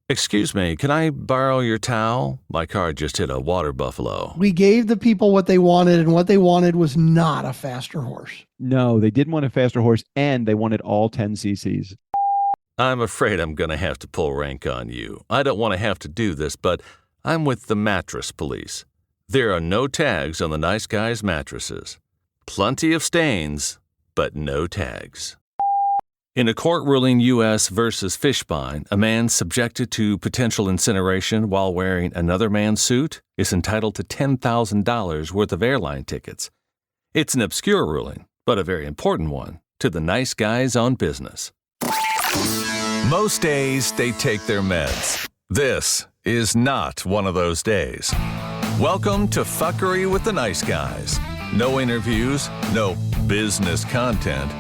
Excuse me, can I borrow your towel? My car just hit a water buffalo. We gave the people what they wanted, and what they wanted was not a faster horse. No, they didn't want a faster horse, and they wanted all 10 cc's. I'm afraid I'm going to have to pull rank on you. I don't want to have to do this, but I'm with the mattress police. There are no tags on the nice guys' mattresses. Plenty of stains, but no tags. In a court ruling U.S. versus Fishbein, a man subjected to potential incineration while wearing another man's suit is entitled to $10,000 worth of airline tickets. It's an obscure ruling, but a very important one to the nice guys on business. Most days, they take their meds. This is not one of those days. Welcome to Fuckery with the Nice Guys. No interviews, no business content.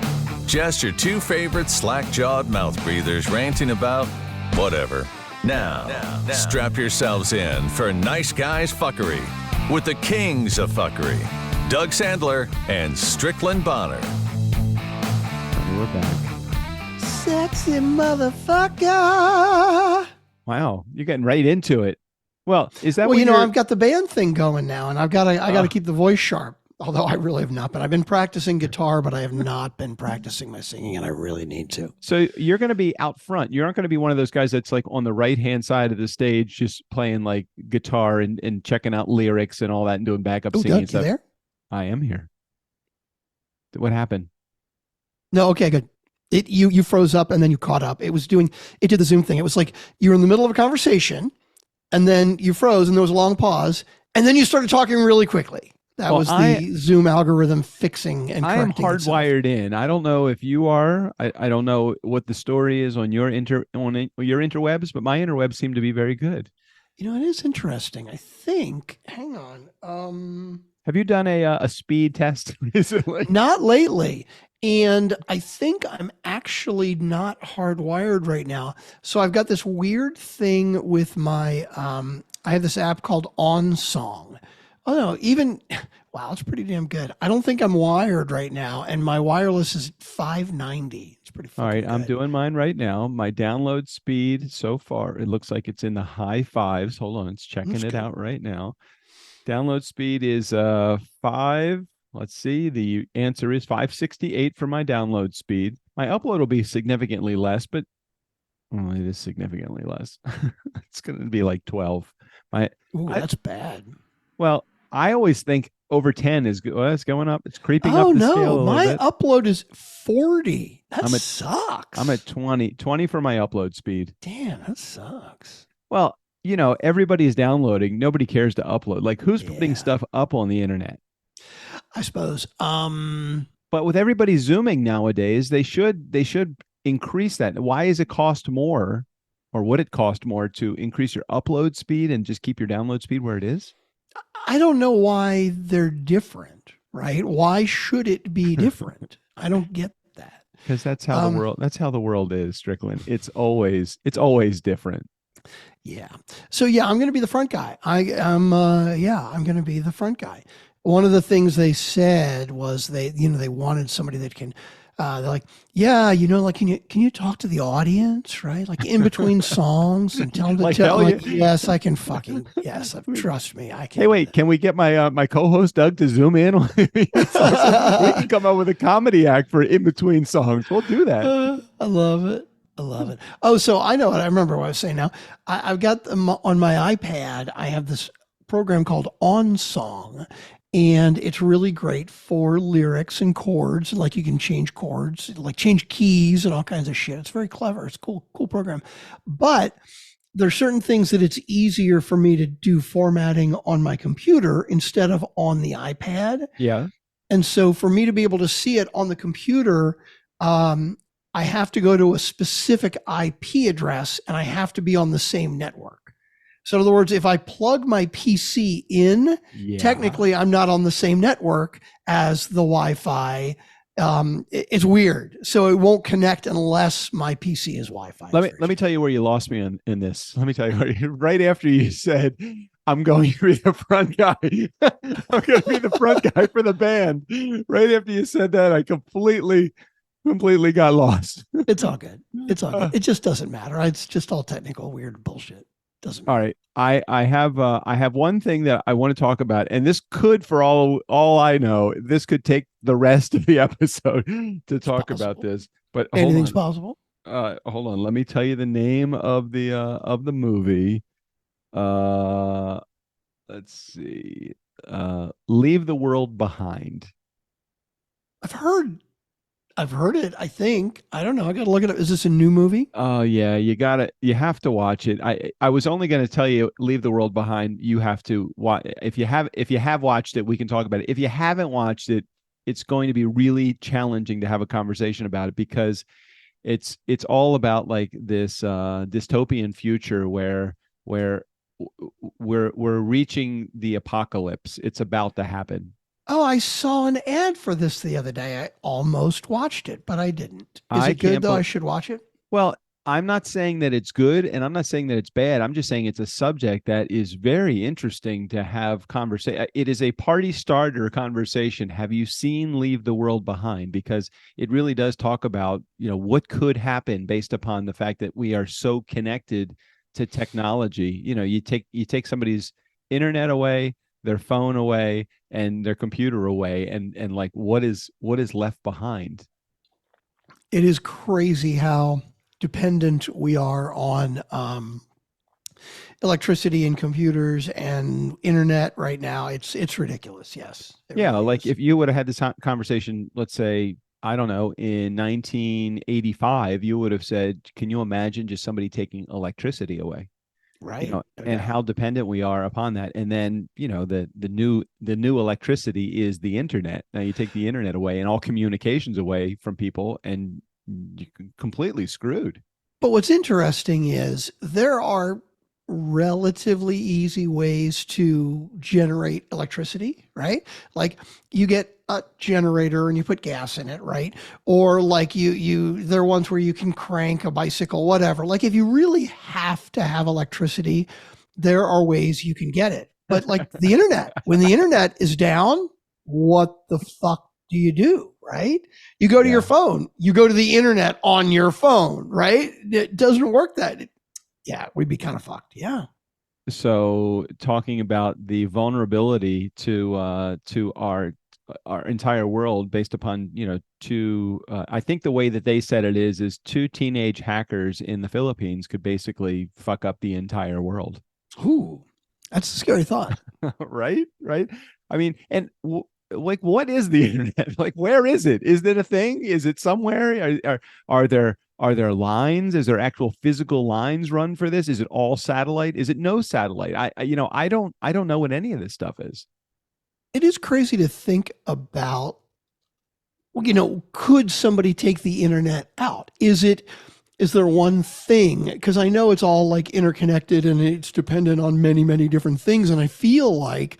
Just your two favorite slack-jawed mouth breathers ranting about whatever. Now, strap yourselves in for Nice Guys Fuckery with the kings of fuckery, Doug Sandler and Strickland Bonner. We're back. Sexy motherfucker. Wow, you're getting right into it. Well, is that Well, I've got the band thing going now, and I got to keep the voice sharp. Although I really have not been. I've been practicing guitar, but I have not been practicing my singing, and I really need to. So you're going to be out front. You aren't going to be one of those guys that's like on the right-hand side of the stage, just playing like guitar and checking out lyrics and all that and doing backup singing Doug, and stuff. You there? I am here. What happened? No, okay, good. You froze up and then you caught up. It did the Zoom thing. It was like you were in the middle of a conversation and then you froze and there was a long pause and then you started talking really quickly. That was the Zoom algorithm fixing and correcting. I am hardwired in. I don't know if you are. I don't know what the story is on your interwebs, but my interwebs seem to be very good. It is interesting. I think. Hang on. Have you done a speed test recently? Not lately. And I think I'm actually not hardwired right now. So I've got this weird thing with my. I have this app called OnSong. Oh, no, wow, it's pretty damn good. I don't think I'm wired right now, and my wireless is 590. It's pretty All right, good. I'm doing mine right now. My download speed so far, it looks like it's in the high fives. Hold on, it's checking it out right now. Download speed is 5. Let's see, the answer is 568 for my download speed. My upload will be significantly less, but it is significantly less. It's going to be like 12. That's bad. Well, I always think over 10 is good. Well, it's going up. It's creeping up the scale. My upload is 40. That sucks. I'm at 20 for my upload speed. Damn, that sucks. Well, everybody's downloading. Nobody cares to upload. Like, who's putting stuff up on the internet? I suppose. But with everybody Zooming nowadays, they should increase that. Why does it cost more, or would it cost more to increase your upload speed and just keep your download speed where it is? I don't know why they're different, right? Why should it be different? I don't get that. Because that's how the world is, Strickland. It's always different. Yeah. So I'm going to be the front guy. I'm going to be the front guy. One of the things they said was they wanted somebody that can, they're like, can you talk to the audience, right? Like in between songs and tell them to tell like, yes, I can trust me. I can. Hey, wait, can we get my co-host Doug to zoom in? We can come up with a comedy act for in between songs. We'll do that. I love it. Oh, so I know what I remember what I was saying now. I've got them on my iPad. I have this program called OnSong. And it's really great for lyrics and chords. Like you can change chords, like change keys and all kinds of shit. It's very clever. It's a cool program. But there's certain things that it's easier for me to do formatting on my computer instead of on the iPad. Yeah. And so for me to be able to see it on the computer, I have to go to a specific IP address and I have to be on the same network. So in other words, if I plug my PC in, technically I'm not on the same network as the Wi-Fi. It's weird. So it won't connect unless my PC is Wi-Fi. Let me tell you where you lost me in this. Let me tell you right after you said, I'm going to be the front guy. I'm going to be the front guy for the band. Right after you said that, I completely completely got lost. It's all good. It's all good. It just doesn't matter. It's just all technical, weird bullshit. Doesn't matter. All right. I have one thing that I want to talk about, and this could, for all I know, this could take the rest of the episode to talk about this. But anything's possible. Hold on. Let me tell you the name of the movie. Let's see. Leave the World Behind. I've heard it, I think. I don't know. I got to look it up. Is this a new movie? Oh yeah, you have to watch it. I was only going to tell you Leave the World Behind. You have to watch. If you have watched it, we can talk about it. If you haven't watched it, it's going to be really challenging to have a conversation about it, because it's all about like this dystopian future where we're reaching the apocalypse. It's about to happen. Oh, I saw an ad for this the other day. I almost watched it, but I didn't. Is it good though? I should watch it? Well, I'm not saying that it's good, and I'm not saying that it's bad. I'm just saying it's a subject that is very interesting to have conversation. It is a party starter conversation. Have you seen Leave the World Behind? Because it really does talk about, what could happen based upon the fact that we are so connected to technology. You take somebody's internet away, their phone away, and their computer away, and like what is left behind. It is crazy how dependent we are on electricity and computers and internet right now. It's ridiculous. Yes. Yeah. Really like if you would have had this conversation, let's say, I don't know, in 1985, you would have said, can you imagine just somebody taking electricity away? Right. And how dependent we are upon that. And then, the new electricity is the internet. Now you take the internet away and all communications away from people, and you're completely screwed. But what's interesting is there are relatively easy ways to generate electricity, right? Like you get a generator and you put gas in it, right? Or like there are ones where you can crank a bicycle, whatever. Like if you really have to have electricity, there are ways you can get it. But like the internet, when the internet is down, what the fuck do you do, right? You go to your phone, you go to the internet on your phone, right? It doesn't work yeah, we'd be kind of fucked. Yeah. So talking about the vulnerability to our entire world based upon, I think the way that they said it is two teenage hackers in the Philippines could basically fuck up the entire world. Ooh, that's a scary thought. Right. I mean, and like, what is the internet? Like, where is it? Is it a thing? Is it somewhere? Are there lines? Is there actual physical lines run for this? Is it all satellite? Is it no satellite? I don't know what any of this stuff is. It is crazy to think about, could somebody take the internet out? Is there one thing? Because I know it's all like interconnected and it's dependent on many, many different things. And I feel like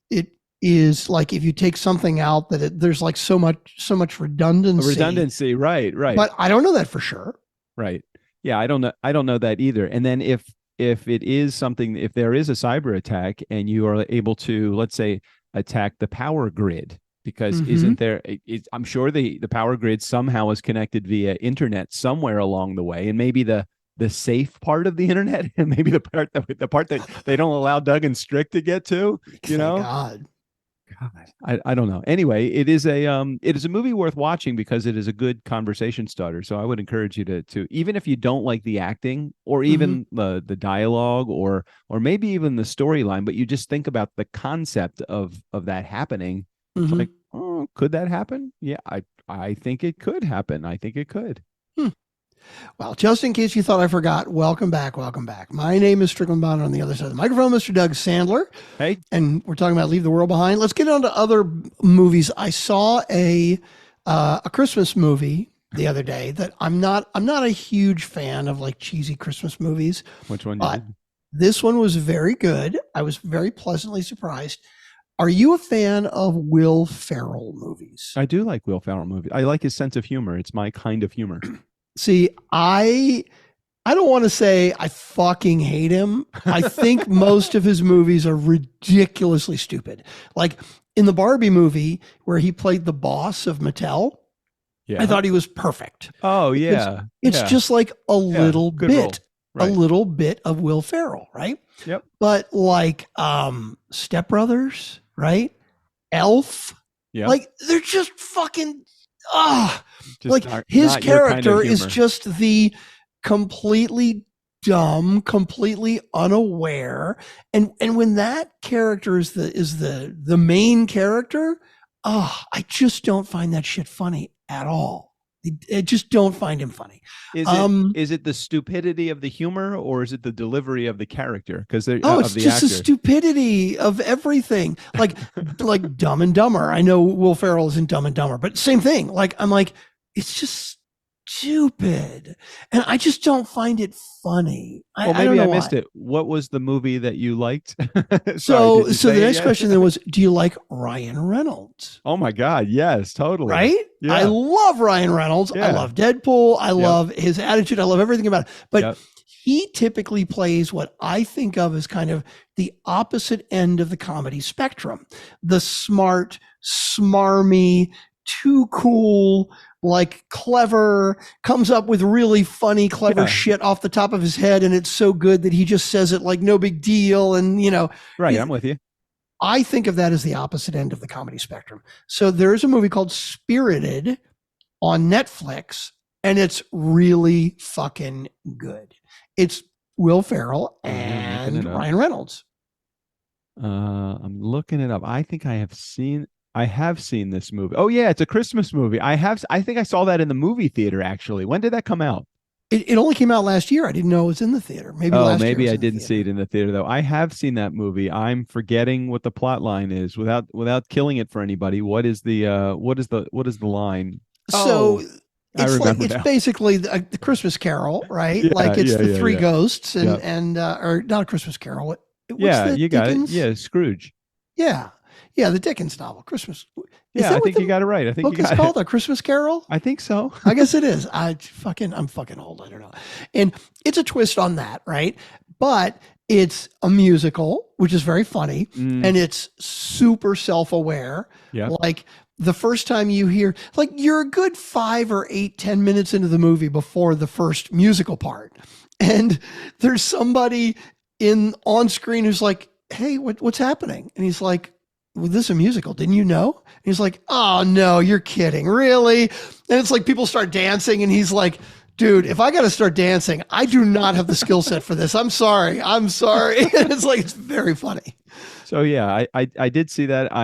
it is like if you take something out that there's like so much redundancy. Right. But I don't know that for sure. Right. Yeah, I don't know that either. And then if it is something, if there is a cyber attack and you are able to, let's say, attack the power grid, because isn't there? I'm sure the power grid somehow is connected via internet somewhere along the way, and maybe the safe part of the internet, and maybe the part that they don't allow Doug and Strick to get to. God, I don't know. Anyway, it is a movie worth watching because it is a good conversation starter. So I would encourage you to even if you don't like the acting or even the dialogue or maybe even the storyline, but you just think about the concept of that happening. It's like, oh, could that happen? Yeah, I think it could happen. I think it could. Well, just in case you thought I forgot, welcome back. My name is Strickland Bonner. On the other side of the microphone, Mr. Doug Sandler. Hey. And we're talking about Leave the World Behind. Let's get on to other movies. I saw a Christmas movie the other day that I'm not a huge fan of like cheesy Christmas movies. Which one? But this one was very good. I was very pleasantly surprised. Are you a fan of Will Ferrell movies? I do like Will Ferrell movies. I like his sense of humor. It's my kind of humor. See, I don't want to say I fucking hate him. I think most of his movies are ridiculously stupid. Like in the Barbie movie where he played the boss of Mattel, Yeah. I thought he was perfect. Oh yeah. It's just like a little good role. bit, Right. a little bit of Will Ferrell, right? Yep. But like Step Brothers, right? Elf, Yeah. like they're just fucking like not, his not your kind of character is humor. just the completely dumb, completely unaware, and when that character is the main character, I just don't find that shit funny at all. I just don't find him funny. Is it the stupidity of the humor, or is it the delivery of the character? Because it's just the stupidity of everything. Like like Dumb and Dumber. I know Will Ferrell is in Dumb and Dumber, but same thing. Like I'm like, it's just stupid, and I just don't find it funny. Well, maybe I missed it. What was the movie that you liked? So the next question then was, do you like Ryan Reynolds? Oh my God, yes, totally. Right? Yeah. I love Ryan Reynolds. Yeah. I love Deadpool. I love his attitude. I love everything about it. But he typically plays what I think of as kind of the opposite end of the comedy spectrum. The smart, smarmy, too cool, like clever, comes up with really funny, clever shit off the top of his head. And it's so good that he just says it like no big deal. And, you know. Right, I'm with you. I think of that as the opposite end of the comedy spectrum. So there's a movie called Spirited on Netflix, and it's really fucking good. It's Will Ferrell and Ryan Reynolds. I'm looking it up. I think I have seen this movie. Oh yeah, it's a Christmas movie. I think I saw that in the movie theater actually. When did that come out? It only came out last year. I didn't know it was in the theater. Maybe I didn't see it in the theater though. I have seen that movie. I'm forgetting what the plot line is without killing it for anybody. What is the line? So it's basically the Christmas Carol, right? Yeah, like it's the three ghosts and or not a Christmas Carol. You got it. Yeah, Scrooge. Yeah. Yeah, the Dickens novel, Christmas. I think you got it right. I think book is called A Christmas Carol. I think so. I guess it is. I'm fucking old. I don't know. And it's a twist on that, right? But it's a musical, which is very funny, and it's super self-aware. Yeah. Like the first time you hear, like you're a good 5 or 8, 10 minutes into the movie before the first musical part, and there's somebody on screen who's like, "Hey, what's happening?" And he's like, well, this is a musical. Didn't you know? And he's like, oh no, you're kidding. Really? And it's like people start dancing and he's like, dude, if I got to start dancing, I do not have the skill set for this. I'm sorry. And it's like, it's very funny. So yeah, I did see that.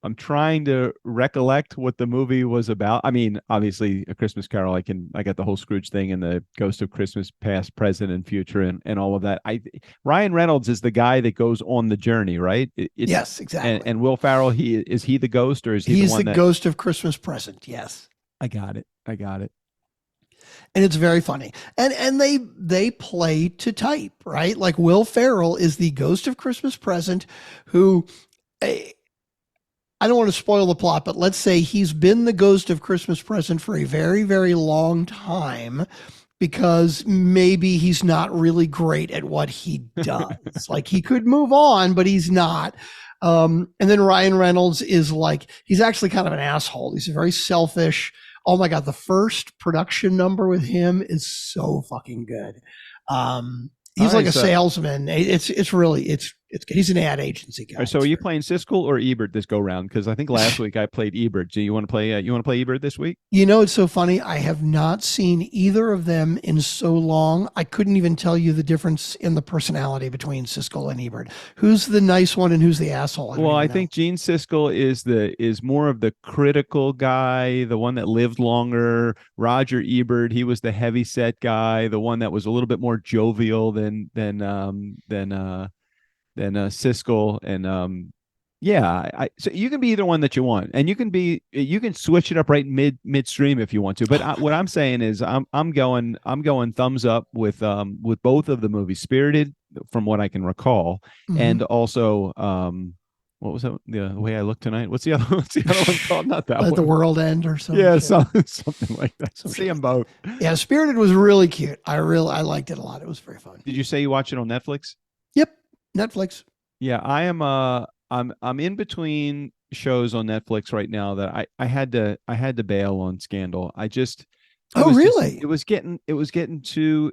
I'm trying to recollect what the movie was about. I mean, obviously A Christmas Carol, I got the whole Scrooge thing and the Ghost of Christmas Past, Present, and Future and all of that. Ryan Reynolds is the guy that goes on the journey, right? Yes, exactly. And Will Ferrell, is he the ghost or is he He's the Ghost of Christmas Present, yes. I got it. And it's very funny. And they play to type, right? Like Will Ferrell is the Ghost of Christmas Present who, I don't want to spoil the plot, but let's say he's been the Ghost of Christmas Present for a very, very long time because maybe he's not really great at what he does. Like he could move on, but he's not. And then Ryan Reynolds is like, he's actually kind of an asshole. He's very selfish. Oh my God, the first production number with him is so fucking good. He's like a salesman. It's really good. He's an ad agency guy. So are you playing Siskel or Ebert this go round? Because I think last week I played Ebert. Do you want to play? Ebert this week? You know, it's so funny. I have not seen either of them in so long. I couldn't even tell you the difference in the personality between Siskel and Ebert. Who's the nice one and who's the asshole? I think Gene Siskel is more of the critical guy, the one that lived longer. Roger Ebert, he was the heavy set guy, the one that was a little bit more jovial than Siskel. And so you can be either one that you want, and you can switch it up right midstream if you want to. But what I'm saying is I'm going thumbs up with both of the movies, Spirited from what I can recall, and also what was that? The Way I Look Tonight. What's the other one called? Not that one. The World End or something. Yeah, something like that. See them both. Yeah, Spirited was really cute. I liked it a lot. It was very fun. Did you say you watch it on Netflix? Yep, Netflix. Yeah, I am. I'm in between shows on Netflix right now that I had to bail on Scandal. Really? It was getting too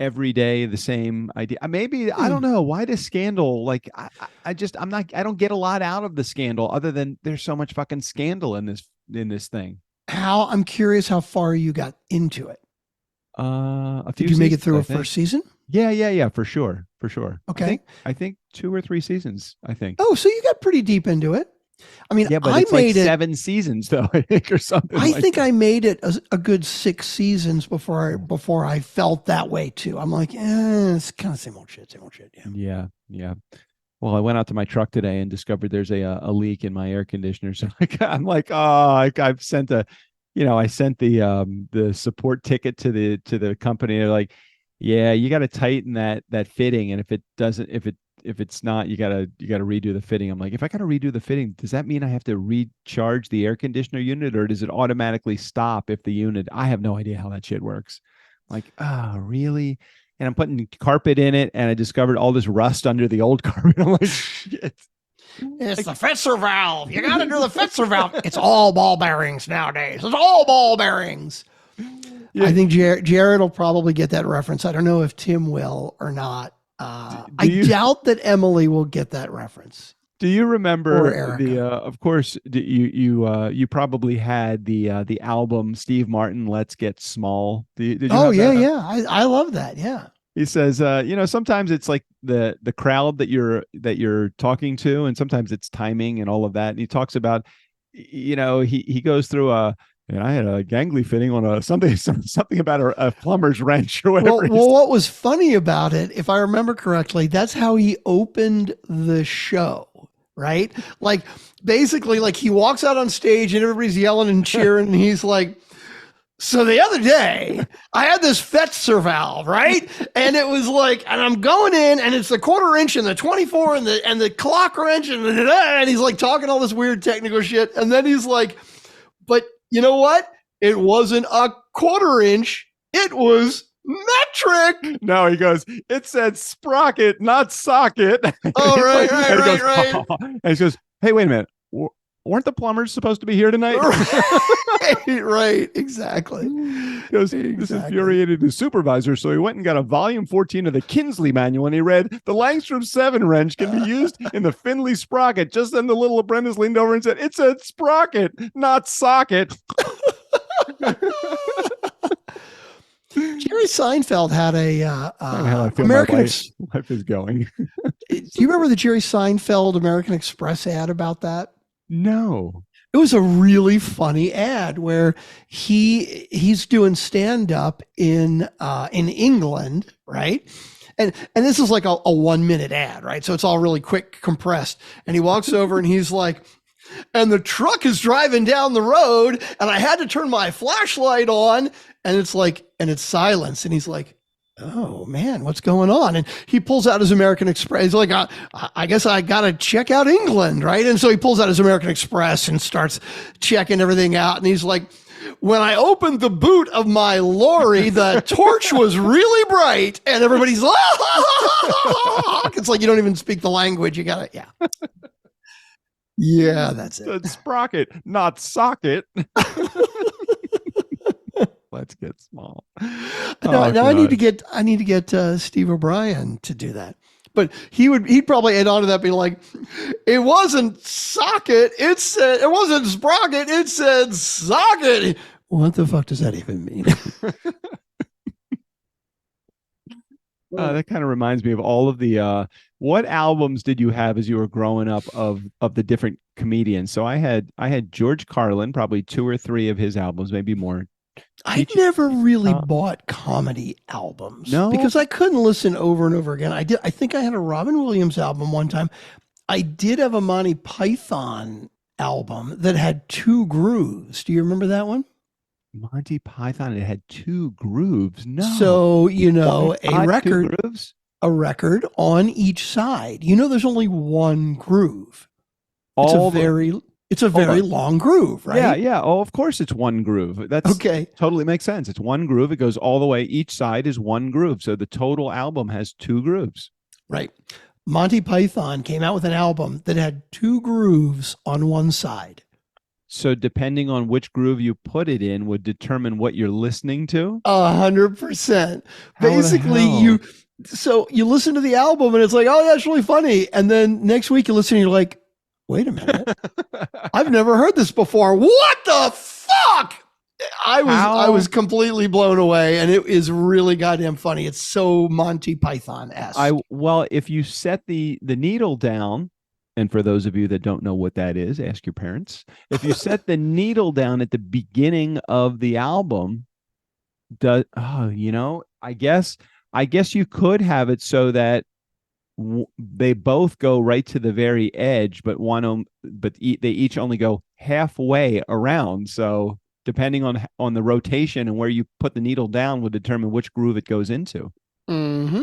every day the same idea. Maybe I don't know why does Scandal like I don't get a lot out of the Scandal other than there's so much fucking scandal in this thing. I'm curious how far you got into it. A few Did you make it seasons, through I a think. first season? Yeah, for sure. Okay. I think 2 or 3 seasons, I think. Oh, so you got pretty deep into it. I mean, Yeah, but I it's made like it 7 seasons though, I think, or something. I like think that. I made it a good 6 seasons before I felt that way too. I'm like, it's kind of same old shit. Yeah. Well, I went out to my truck today and discovered there's a leak in my air conditioner. So I'm like, I've sent I sent the support ticket to the company. They're like, yeah, you got to tighten that fitting, and if it's not, you gotta redo the fitting. I'm like, if I gotta redo the fitting, does that mean I have to recharge the air conditioner unit, or does it automatically stop if the unit? I have no idea how that shit works. I'm like, really? And I'm putting carpet in it, and I discovered all this rust under the old carpet. I'm like, shit. It's the Fetzer valve. You got to do the Fetzer valve. It's all ball bearings nowadays. It's all ball bearings. Yeah. I think Jared will probably get that reference. I don't know if Tim will or not. I doubt that Emily will get that reference. Do you remember of course, you probably had the album Steve Martin, Let's Get Small. Did you yeah. I love that. Yeah. He says, sometimes it's like the crowd that you're talking to, and sometimes it's timing and all of that. And he talks about, he goes through I had a gangly fitting on something about a plumber's wrench or whatever. Well, what was funny about it, if I remember correctly, that's how he opened the show, right? Like, basically, like he walks out on stage and everybody's yelling and cheering, and he's like, so the other day, I had this Fetzer valve, right? And it was like, and I'm going in, and it's the 1/4 inch and the 24 and the clock wrench, and he's like talking all this weird technical shit. And then he's like, but you know what? It wasn't a 1/4 inch. It was metric. No, he goes, it said sprocket, not socket. Oh, right. And he goes, hey, wait a minute. Weren't the plumbers supposed to be here tonight? Right, exactly. This infuriated his supervisor, so he went and got a volume 14 of the Kinsley manual, and he read, the Langstrom 7 wrench can be used in the Findlay sprocket. Just then the little apprentice leaned over and said, it said sprocket, not socket. Jerry Seinfeld had American life is going. Do you remember the Jerry Seinfeld American Express ad about that? No. It was a really funny ad where he's doing stand up in England, right? And this is like a 1-minute ad, right? So it's all really quick, compressed. And he walks over and he's like, and the truck is driving down the road, and I had to turn my flashlight on, and it's like, and it's silence, and he's like, oh man, what's going on? And he pulls out his American Express. He's like, I guess I got to check out England, right? And so he pulls out his American Express and starts checking everything out. And he's like, when I opened the boot of my lorry, the torch was really bright, and everybody's like, it's like you don't even speak the language. You got to, yeah. Yeah, that's it. It's sprocket, not socket. Let's get small. Now I need to get Steve O'Brien to do that. But he'd probably add on to that, being like, it wasn't socket, it wasn't sprocket, it said socket. What the fuck does that even mean? That kind of reminds me of all of the what albums did you have as you were growing up of the different comedians? So I had George Carlin, probably 2 or 3 of his albums, maybe more. I never really bought comedy albums. No, because I couldn't listen over and over again. I think I had a Robin Williams album one time. I did have a Monty Python album that had 2 grooves. Do you remember that one? Monty Python, it had 2 grooves. No. So, a record, 2 grooves? A record on each side. There's only 1 groove. It's a very long groove, right? Yeah. Oh, of course it's 1 groove. That's okay. Totally makes sense. It's 1 groove. It goes all the way. Each side is 1 groove. So the total album has 2 grooves. Right. Monty Python came out with an album that had 2 grooves on one side. So depending on which groove you put it in would determine what you're listening to? 100%. How the Basically, hell? you listen to the album and it's like, oh, that's really funny. And then next week you listen and you're like, wait a minute. I've never heard this before. What the fuck? I was completely blown away, and it is really goddamn funny. It's so Monty Python-esque. Well, if you set the needle down, and for those of you that don't know what that is, ask your parents. If you set the needle down at the beginning of the album, I guess you could have it so that they both go right to the very edge, but they each only go halfway around. So depending on the rotation and where you put the needle down will determine which groove it goes into. Mm-hmm.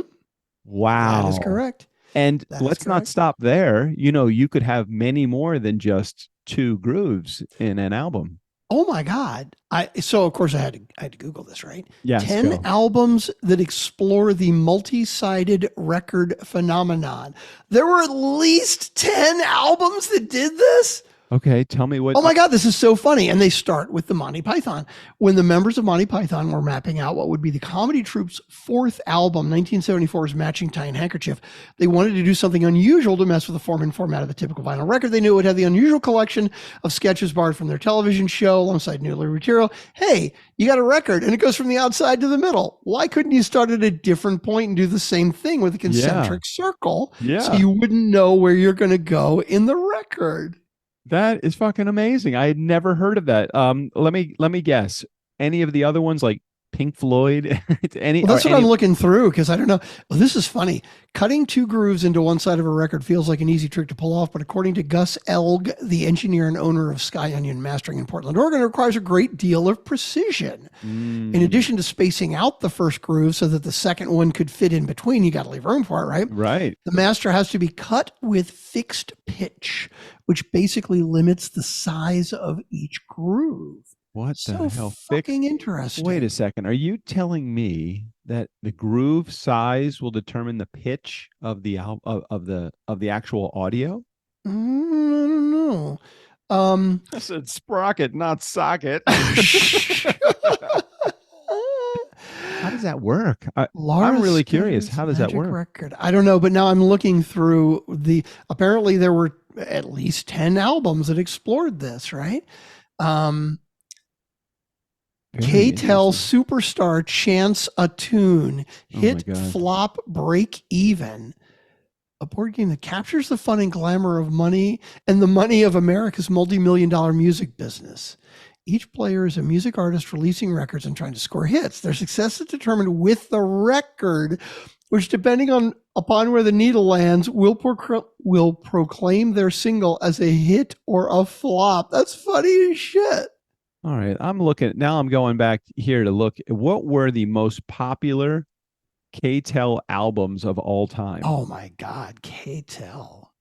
Wow. That is correct. And let's not stop there. You could have many more than just 2 grooves in an album. Oh my God. So of course I had to Google this, right? Yes. 10 albums that explore the multi-sided record phenomenon. There were at least 10 albums that did this. Okay, tell me what. Oh my God, this is so funny. And they start with the Monty Python. When the members of Monty Python were mapping out what would be the comedy troupe's 4th album, 1974's Matching Tie and Handkerchief, they wanted to do something unusual to mess with the form and format of the typical vinyl record. They knew it would have the unusual collection of sketches borrowed from their television show alongside new material. Hey, you got a record and it goes from the outside to the middle. Why couldn't you start at a different point and do the same thing with a concentric circle so you wouldn't know where you're going to go in the record? That is fucking amazing. I had never heard of that. Let me guess. Any of the other ones like Pink Floyd? That's what I'm looking through because I don't know. Well, this is funny. Cutting 2 grooves into one side of a record feels like an easy trick to pull off, but according to Gus Elg, the engineer and owner of Sky Onion Mastering in Portland, Oregon, it requires a great deal of precision. In addition to spacing out the first groove so that the second one could fit in between, you got to leave room for it, right? Right. The master has to be cut with fixed pitch, which basically limits the size of each groove. What the hell? Fucking interesting. Wait a second. Are you telling me that the groove size will determine the pitch of the actual audio? I don't know. I said sprocket, not socket. How does that work? I'm really curious. How does that work? Record. I don't know, but now I'm looking through apparently there were at least 10 albums that explored this, right? K-Tel Superstar Chance a Tune, Hit, Flop, Break Even. A board game that captures the fun and glamour of money and the money of America's multi-million-dollar music business. Each player is a music artist releasing records and trying to score hits. Their success is determined with the record, which, depending upon where the needle lands, will proclaim their single as a hit or a flop. That's funny as shit. All right. I'm going back here to look at what were the most popular K-Tel albums of all time. Oh my God, K-Tel.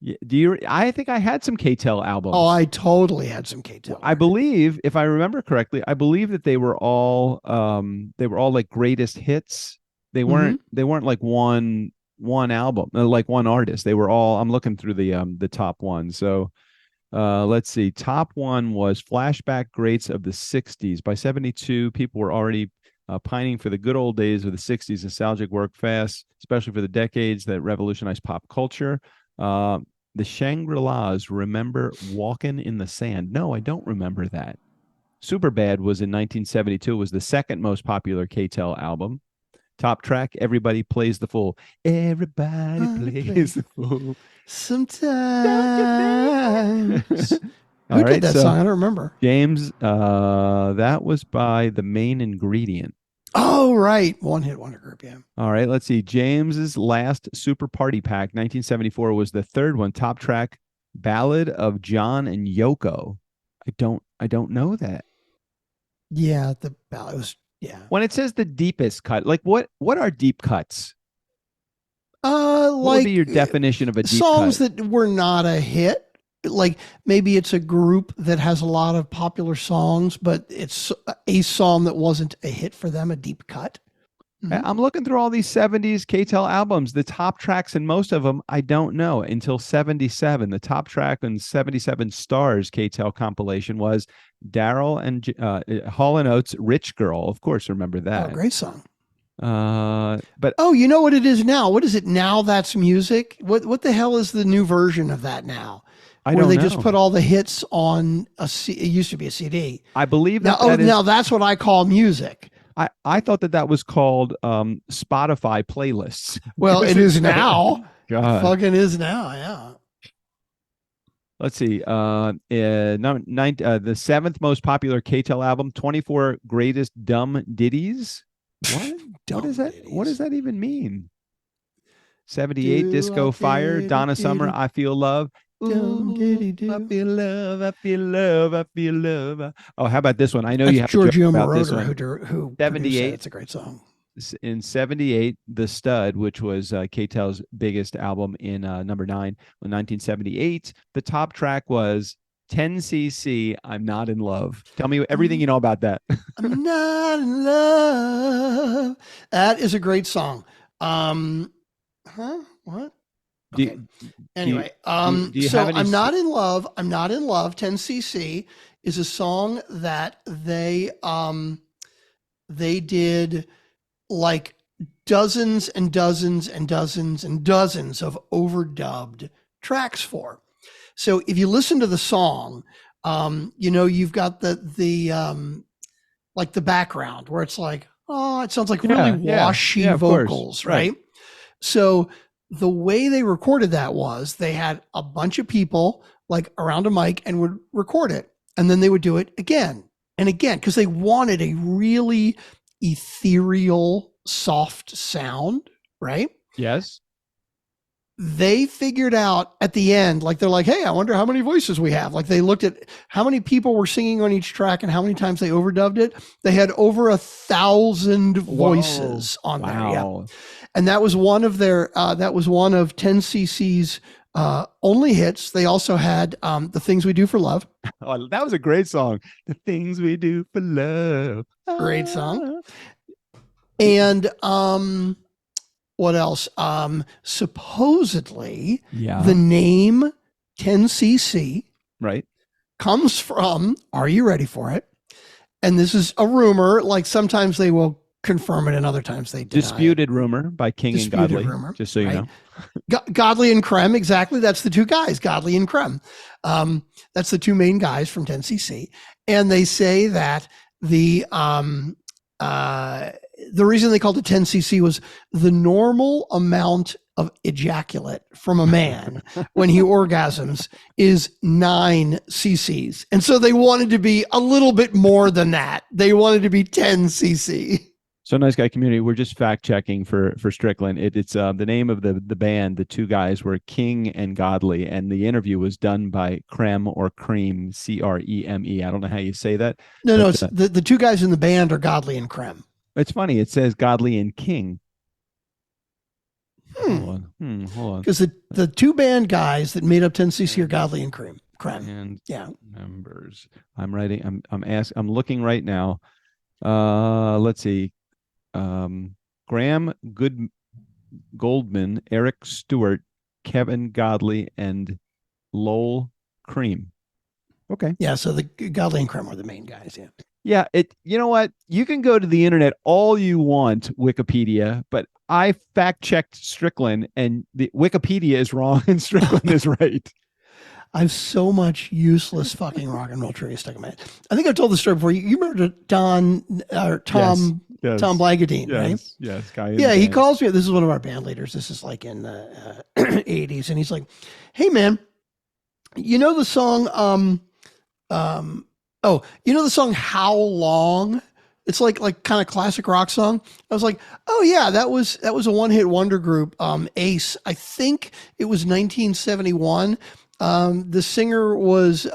I think I had some K-Tel albums. Oh, I totally had some K-Tel. I believe, if I remember correctly, that they were all like greatest hits. They weren't like one album, like one artist. They were all, I'm looking through the top ones. So let's see. Top one was Flashback Greats of the 60s. By 72, people were already pining for the good old days of the 60s. Nostalgic work fast, especially for the decades that revolutionized pop culture. The Shangri-Las remember Walking in the Sand. No, I don't remember that. Superbad was in 1972. It was the second most popular K-Tel album. Top track, Everybody Plays the Fool. Everybody plays the fool. Sometimes. Who did that song? I don't remember. James, that was by The Main Ingredient. Oh, right. One Hit Wonder Group, yeah. All right, let's see. James's last Super Party Pack, 1974, was the third one. Top track, Ballad of John and Yoko. I don't know that. Yeah, the ballad was, yeah. When it says the deepest cut, like what are deep cuts? What would be your definition of a deep songs cut? That were not a hit. Like maybe it's a group that has a lot of popular songs, but it's a song that wasn't a hit for them, a deep cut. Mhm. I'm looking through all these 70s K-Tel albums. The top tracks in most of them, I don't know until 77. The top track on 77 Stars K-Tel compilation was Daryl and Hall & Oates' Rich Girl. Of course, remember Oh, that. great song. But Oh, you know what it is now? What is it now? That's music. What the hell is the new version of that now? I Where don't they know. just put all the hits on it used to be a CD. I believe Now, that is. now that's what I call music. I thought that was called Spotify playlists. Well, it is now. God. Fucking is now. Yeah. Let's see. The seventh most popular K-Tel album, 24 greatest dumb ditties. What? What is that? What does that even mean? 78 Disco Fire, Donna Summer, I Feel Love. Ooh, I feel love, I feel love, I feel love. Oh, how about this one? I know That's you have Giorgio a joke about this Moroder one. who 78. It's a great song. In 78, The Stud, which was K-Tel's biggest album in number 9 in 1978, the top track was 10cc, I'm Not in Love. Tell me everything you know about that. I'm not in love. That is a great song. What? Okay. Anyway, so I'm not in love. I'm not in love. 10cc is a song that they did like dozens and dozens and dozens and dozens of overdubbed tracks for. So if you listen to the song, you've got the like the background where it's like, oh, it sounds like really washy vocals, right? So the way they recorded that was they had a bunch of people like around a mic and would record it. And then they would do it again and again because they wanted a really ethereal, soft sound, right? Yes. They figured out at the end, like they're like, hey, I wonder how many voices we have. Like they looked at how many people were singing on each track and how many times they overdubbed it. They had over 1,000 voices on there. Yeah. And that was one of their, that was one of 10cc's only hits. They also had The Things We Do for Love. Oh, that was a great song. The Things We Do for Love. Great song. And what else? Supposedly, the name 10cc comes from, are you ready for it? And this is a rumor, like sometimes they will confirm it and other times they deny Disputed it. Rumor by King Disputed and Godley, rumor, just so you know. Godley and Krem, exactly. That's the two guys, Godley and Krem. That's the two main guys from 10cc. And they say that the reason they called it 10cc was the normal amount of ejaculate from a man when he orgasms is 9 cc's. And so they wanted to be a little bit more than that. They wanted to be 10cc. So Nice Guy Community, we're just fact checking for Strickland. It's the name of the band. The two guys were King and Godley, and the interview was done by Creme or Cream, Creme. I don't know how you say that. No, it's the two guys in the band are Godley and Creme. It's funny. It says Godley and King. Hold on. Because the two band guys that made up 10cc are Godley and Creme. And yeah, members. I'm writing. I'm looking right now. Let's see. Graham Goldman, Eric Stewart, Kevin Godley, and Lowell Cream. Okay. Yeah, so the Godley and Creme are the main guys, yeah. Yeah, you know what? You can go to the internet all you want, Wikipedia, but I fact-checked Strickland, and the Wikipedia is wrong and Strickland is right. I have so much useless fucking rock and roll trivia stuck in my head. I think I've told the story before. You remember Tom Blagadine, right? Yes, he calls me. This is one of our band leaders. This is like in the 80s. And he's like, hey, man, you know the song, you know the song How Long? It's like kind of classic rock song. I was like, oh yeah, that was a one-hit wonder group, Ace. I think it was 1971. The singer was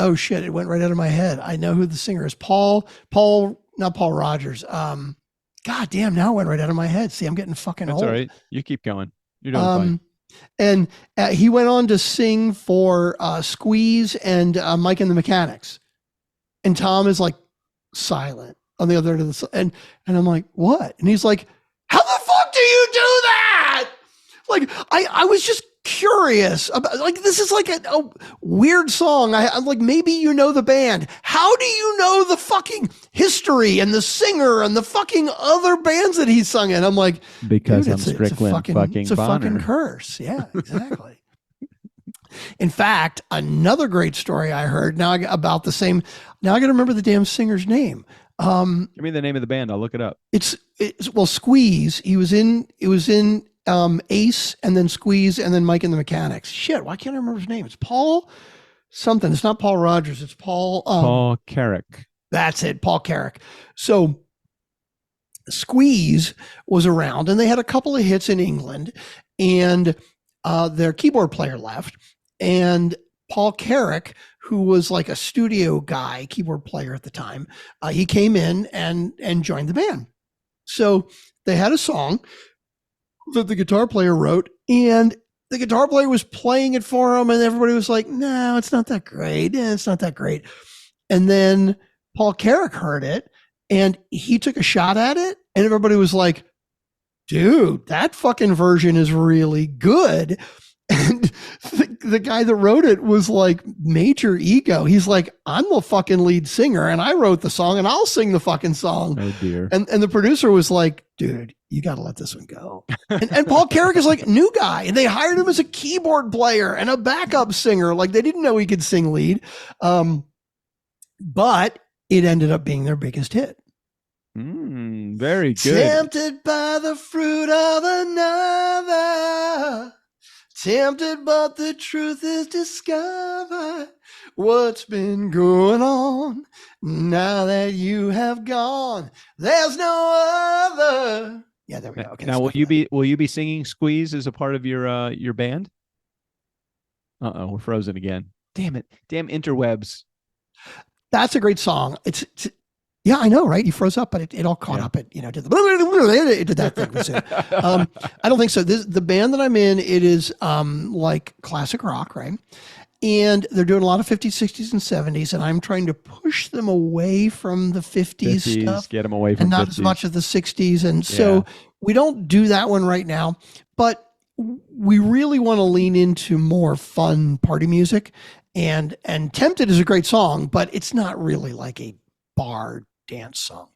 oh shit, it went right out of my head. I know who the singer is. Not Paul Rogers. God damn, now it went right out of my head. See, I'm getting fucking old. That's all right. You keep going. You're doing fine. And he went on to sing for Squeeze and Mike and the Mechanics. And Tom is like silent. on the other end of the, and I'm like, what? And he's like, how the fuck do you do that? Like, I was just curious about, like, this is like a weird song. I'm like, maybe you know the band. How do you know the fucking history and the singer and the fucking other bands that he sung in? I'm like, because dude, I'm Strickland fucking it's a fucking Bonner. curse. Yeah, exactly. In fact, another great story I heard about the same. Now I got to remember the damn singer's name. Give me the name of the band. I'll look it up. It's well, Squeeze. It was in Ace, and then Squeeze, and then Mike and the Mechanics. Shit, why can't I remember his name? It's Paul something. It's not Paul Rogers. It's Paul. Paul Carrick. That's it, Paul Carrick. So Squeeze was around, and they had a couple of hits in England, and their keyboard player left, and Paul Carrick, who was like a studio guy, keyboard player at the time, he came in and joined the band. So they had a song that the guitar player wrote, and the guitar player was playing it for him, and everybody was like, no, it's not that great. It's not that great. And then Paul Carrick heard it, and he took a shot at it, and everybody was like, dude, that fucking version is really good. And the guy that wrote it was like major ego. He's like, I'm the fucking lead singer, and I wrote the song, and I'll sing the fucking song. Oh dear. And the producer was like, dude, you got to let this one go. And Paul Carrick is like a new guy, and they hired him as a keyboard player and a backup singer. Like, they didn't know he could sing lead. But it ended up being their biggest hit. Very good. Tempted by the fruit of another. Tempted, but the truth is discovered. What's been going on now that you have gone? There's no other. Yeah, there we go. Okay, now, will you be singing Squeeze as a part of your band? We're frozen again. Damn it! Damn interwebs. That's a great song. It's yeah, I know, right? You froze up, but it all caught up. It did it did that thing. I don't think so. The band that I'm in, it is like classic rock, right? And they're doing a lot of 50s, 60s, and 70s, and I'm trying to push them away from the 50s stuff, get them away from and not 50s. as much of the 60s. And so we don't do that one right now, but we really want to lean into more fun party music. And Tempted is a great song, but it's not really like a bar dance song.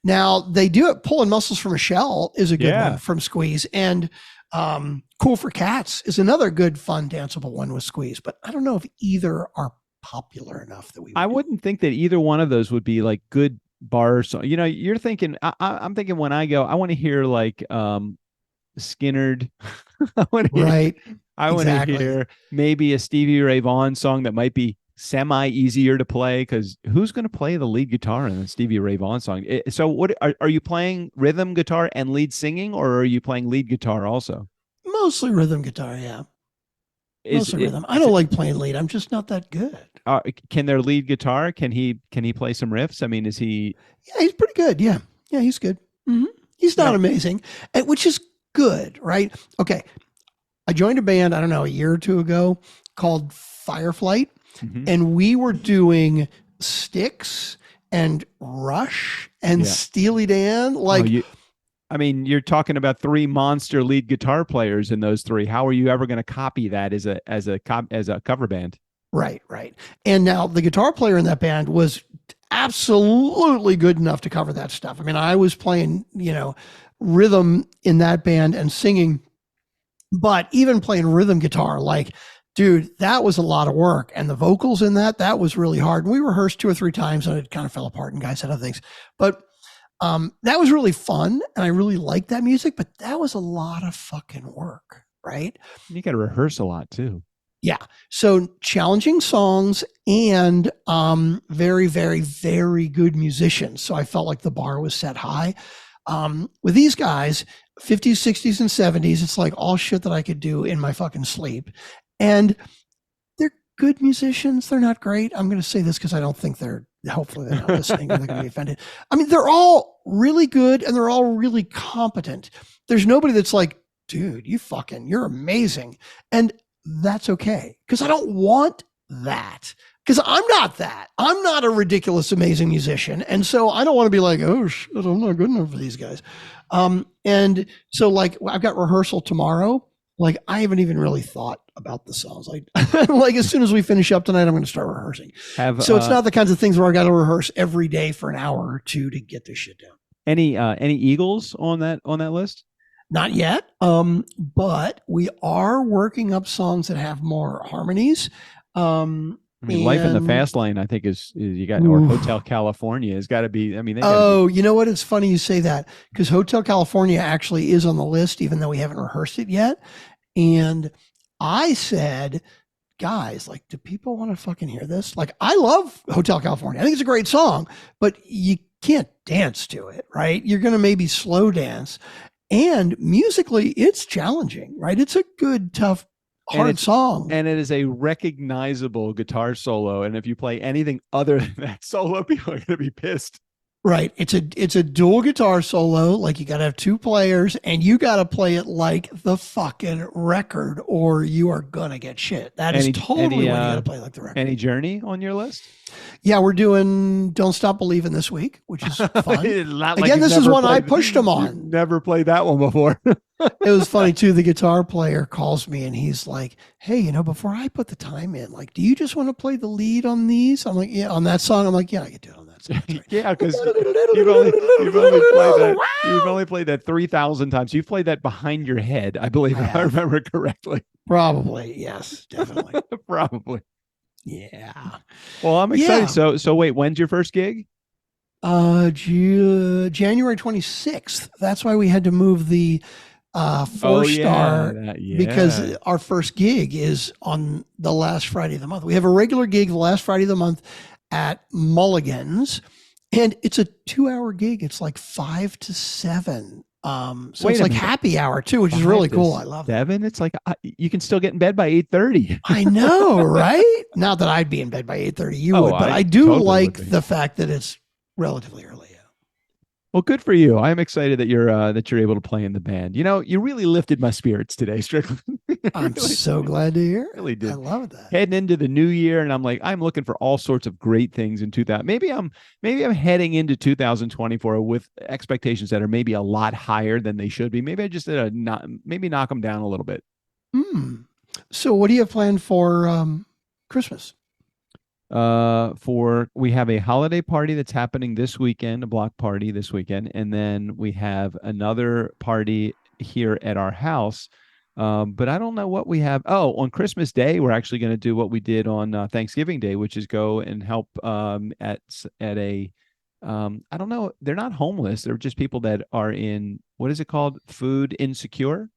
Now they do it. Pulling Muscles from a Shell is a good one from Squeeze, and Cool for Cats is another good, fun, danceable one with Squeeze. But I don't know if either are popular enough that I wouldn't think that either one of those would be like good bar song. You're thinking. I'm thinking when I go, I want to hear like Skinnerd. I want to hear maybe a Stevie Ray Vaughan song that might be semi easier to play, because who's going to play the lead guitar in a Stevie Ray Vaughan song? So what are you playing rhythm guitar and lead singing, or are you playing lead guitar also? Mostly rhythm guitar. Yeah. Mostly rhythm. I don't like playing lead. I'm just not that good. Can their lead guitar, can he play some riffs? I mean, is he? Yeah, he's pretty good. Yeah. Yeah. He's good. Mm-hmm. He's not amazing, which is good. Right. Okay. I joined a band, I don't know, a year or two ago called Fireflight. Mm-hmm. And we were doing Styx and Rush and Steely Dan. Like, you're talking about three monster lead guitar players in those three. How are you ever going to copy that as a cover band? Right. And now the guitar player in that band was absolutely good enough to cover that stuff. I mean, I was playing, rhythm in that band and singing, but even playing rhythm guitar, like, dude, that was a lot of work. And the vocals in that was really hard. And we rehearsed 2 or 3 times and it kind of fell apart and guys said other things. But that was really fun. And I really liked that music, but that was a lot of fucking work, right? You got to rehearse a lot too. Yeah. So challenging songs and very, very, very good musicians. So I felt like the bar was set high. With these guys, 50s, 60s, and 70s, it's like all shit that I could do in my fucking sleep. And they're good musicians. They're not great. I'm going to say this because I don't think hopefully they're not listening or they're going to be offended. I mean, they're all really good and they're all really competent. There's nobody that's like, dude, you're amazing. And that's okay. Because I don't want that. because I'm not that. I'm not a ridiculous, amazing musician. And so I don't want to be like, oh, shit, I'm not good enough for these guys. And so, like, I've got rehearsal tomorrow. Like, I haven't even really thought about the songs. Like, like as soon as we finish up tonight, I'm going to start rehearsing. So it's not the kinds of things where I got to rehearse every day for an hour or two to get this shit down. Any Eagles on that list? Not yet. But we are working up songs that have more harmonies. I mean, Life in the Fast Lane, I think is you got, or Hotel California has got to be. I mean, you know what? It's funny you say that, because Hotel California actually is on the list, even though we haven't rehearsed it yet. And I said, guys, like, do people want to fucking hear this? Like, I love Hotel California. I think it's a great song, but you can't dance to it, right? You're going to maybe slow dance. And musically, it's challenging, right? It's a good, tough, hard song. And it is a recognizable guitar solo. And if you play anything other than that solo, people are going to be pissed. Right. It's a dual guitar solo. Like, you got to have two players, and you got to play it like the fucking record, or you are going to get shit. That is totally when you got to play like the record. Any Journey on your list? Yeah, we're doing Don't Stop Believing this week, which is fun. Again, this is one I pushed him on. Never played that one before. It was funny too. The guitar player calls me and he's like, hey, you know, before I put the time in, like, do you just want to play the lead on these? I'm like, yeah, on that song. I'm like, yeah, I can do it on that song. Right. Yeah, because you've only played that 3,000 times. You've played that behind your head, I believe, if I remember correctly. Probably, yes, definitely. Probably. Yeah. Well, I'm excited. Yeah. So wait, when's your first gig? January 26th. That's why we had to move the 4-star, because our first gig is on the last Friday of the month. We have a regular gig the last Friday of the month at Mulligan's, and it's a 2-hour gig. It's like 5 to 7. So it's like happy hour too, which is really cool. I love 7. It's like you can still get in bed by 8:30. I know, right? Not that I'd be in bed by 8:30. You would, but I do totally like the fact that it's relatively early. Well, good for you. I'm excited that you're able to play in the band. You know, you really lifted my spirits today, Strickland. I'm really so glad to hear. Really did. I love that. Heading into the new year, and I'm looking for all sorts of great things in 2000. Maybe I'm heading into 2024 with expectations that are maybe a lot higher than they should be. Maybe I just knock them down a little bit. So, what do you have planned for Christmas? We have a holiday party that's happening this weekend, a block party this weekend, and then we have another party here at our house. But I don't know what we have. Oh, on Christmas Day, we're actually going to do what we did on Thanksgiving Day, which is go and help at a I don't know. They're not homeless. They're just people that are in, what is it called? Food insecure.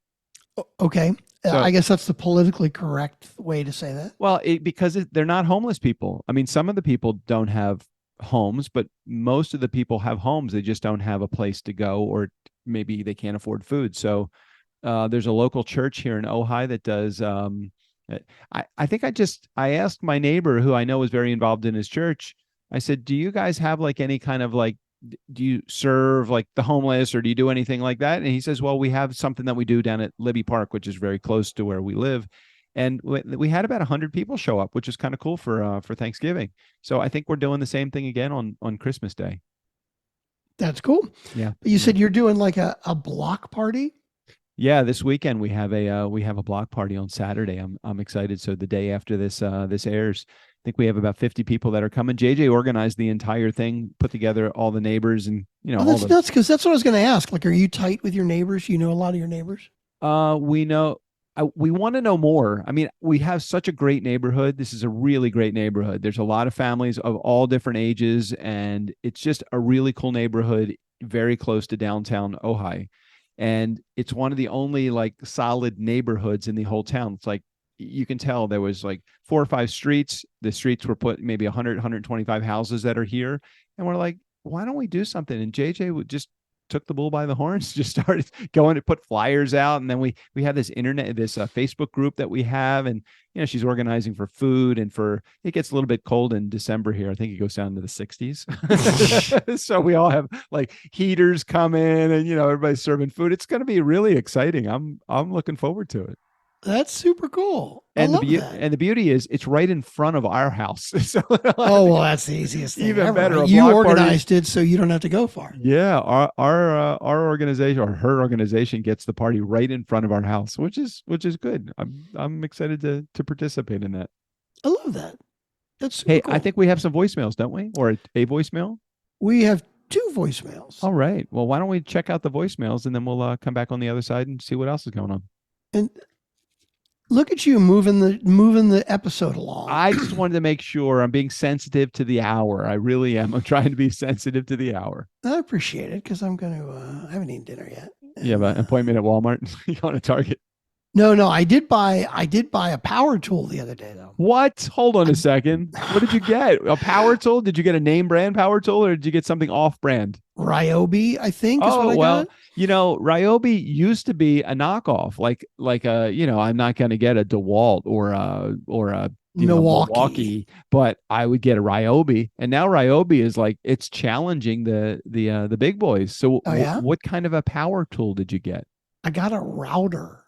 Okay. So, I guess that's the politically correct way to say that. Well, because they're not homeless people. I mean, some of the people don't have homes, but most of the people have homes. They just don't have a place to go, or maybe they can't afford food. So there's a local church here in Ojai that does. I think I asked my neighbor, who I know is very involved in his church. I said, do you guys have like any kind of like, do you serve like the homeless, or do you do anything like that? And he says, well, we have something that we do down at Libby Park, which is very close to where we live. And we had about 100 people show up, which is kind of cool for Thanksgiving. So I think we're doing the same thing again on Christmas Day. That's cool. Yeah. You said you're doing like a block party? Yeah, this weekend we have a block party on Saturday. I'm excited. So the day after this airs, I think we have about 50 people that are coming. JJ organized the entire thing, put together all the neighbors, and that's nuts, because that's what I was going to ask. Like, are you tight with your neighbors? You know a lot of your neighbors? We know. We want to know more. I mean, we have such a great neighborhood. This is a really great neighborhood. There's a lot of families of all different ages, and it's just a really cool neighborhood, very close to downtown Ojai. And it's one of the only like solid neighborhoods in the whole town. It's like, you can tell there was like 4 or 5 streets. The streets were put maybe 100, 125 houses that are here. And we're like, why don't we do something? And JJ just took the bull by the horns, just started going to put flyers out. And then we have this Facebook group that we have, and she's organizing for food, and it gets a little bit cold in December here. I think it goes down to the 60s. So we all have like heaters come in, and everybody's serving food. It's going to be really exciting. I'm looking forward to it. That's super cool. I And love that. and the beauty is it's right in front of our house. So Oh, well, that's the easiest thing even ever. better. Right? A You block party. organized it so you don't have to go far. Yeah, our organization or her organization gets the party right in front of our house, which is good. I'm excited to participate in that. I love that. That's super Hey, cool. I think we have some voicemails, don't we? Or a voicemail? We have 2 voicemails. All right. Well, why don't we check out the voicemails and then we'll come back on the other side and see what else is going on. And look at you moving the episode along. I just wanted to make sure I'm being sensitive to the hour. I really am. I'm trying to be sensitive to the hour. I appreciate it because I'm going to. I haven't eaten dinner yet. You have an appointment at Walmart. You on a Target? No. I did buy a power tool the other day though. What? Hold on a second. What did you get? A power tool? Did you get a name brand power tool, or did you get something off brand? Ryobi, I think. Is what I got. Ryobi used to be a knockoff, like I'm not going to get a DeWalt or a Milwaukee, but I would get a Ryobi, and now Ryobi is like it's challenging the big boys. So, what kind of a power tool did you get? I got a router.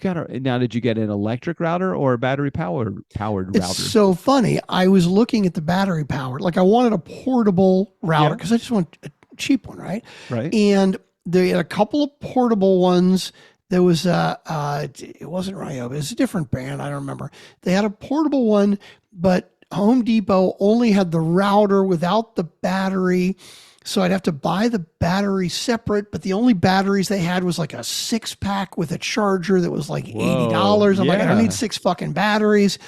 Now, did you get an electric router or a battery powered router? It's so funny. I was looking at the battery powered, like I wanted a portable router because I just want a cheap one, right? Right. And they had a couple of portable ones. There was it wasn't Ryobi, it was a different brand. I don't remember. They had a portable one, but Home Depot only had the router without the battery. So I'd have to buy the battery separate, but the only batteries they had was like a 6-pack with a charger that was like $80. I'm like, I don't need 6 fucking batteries.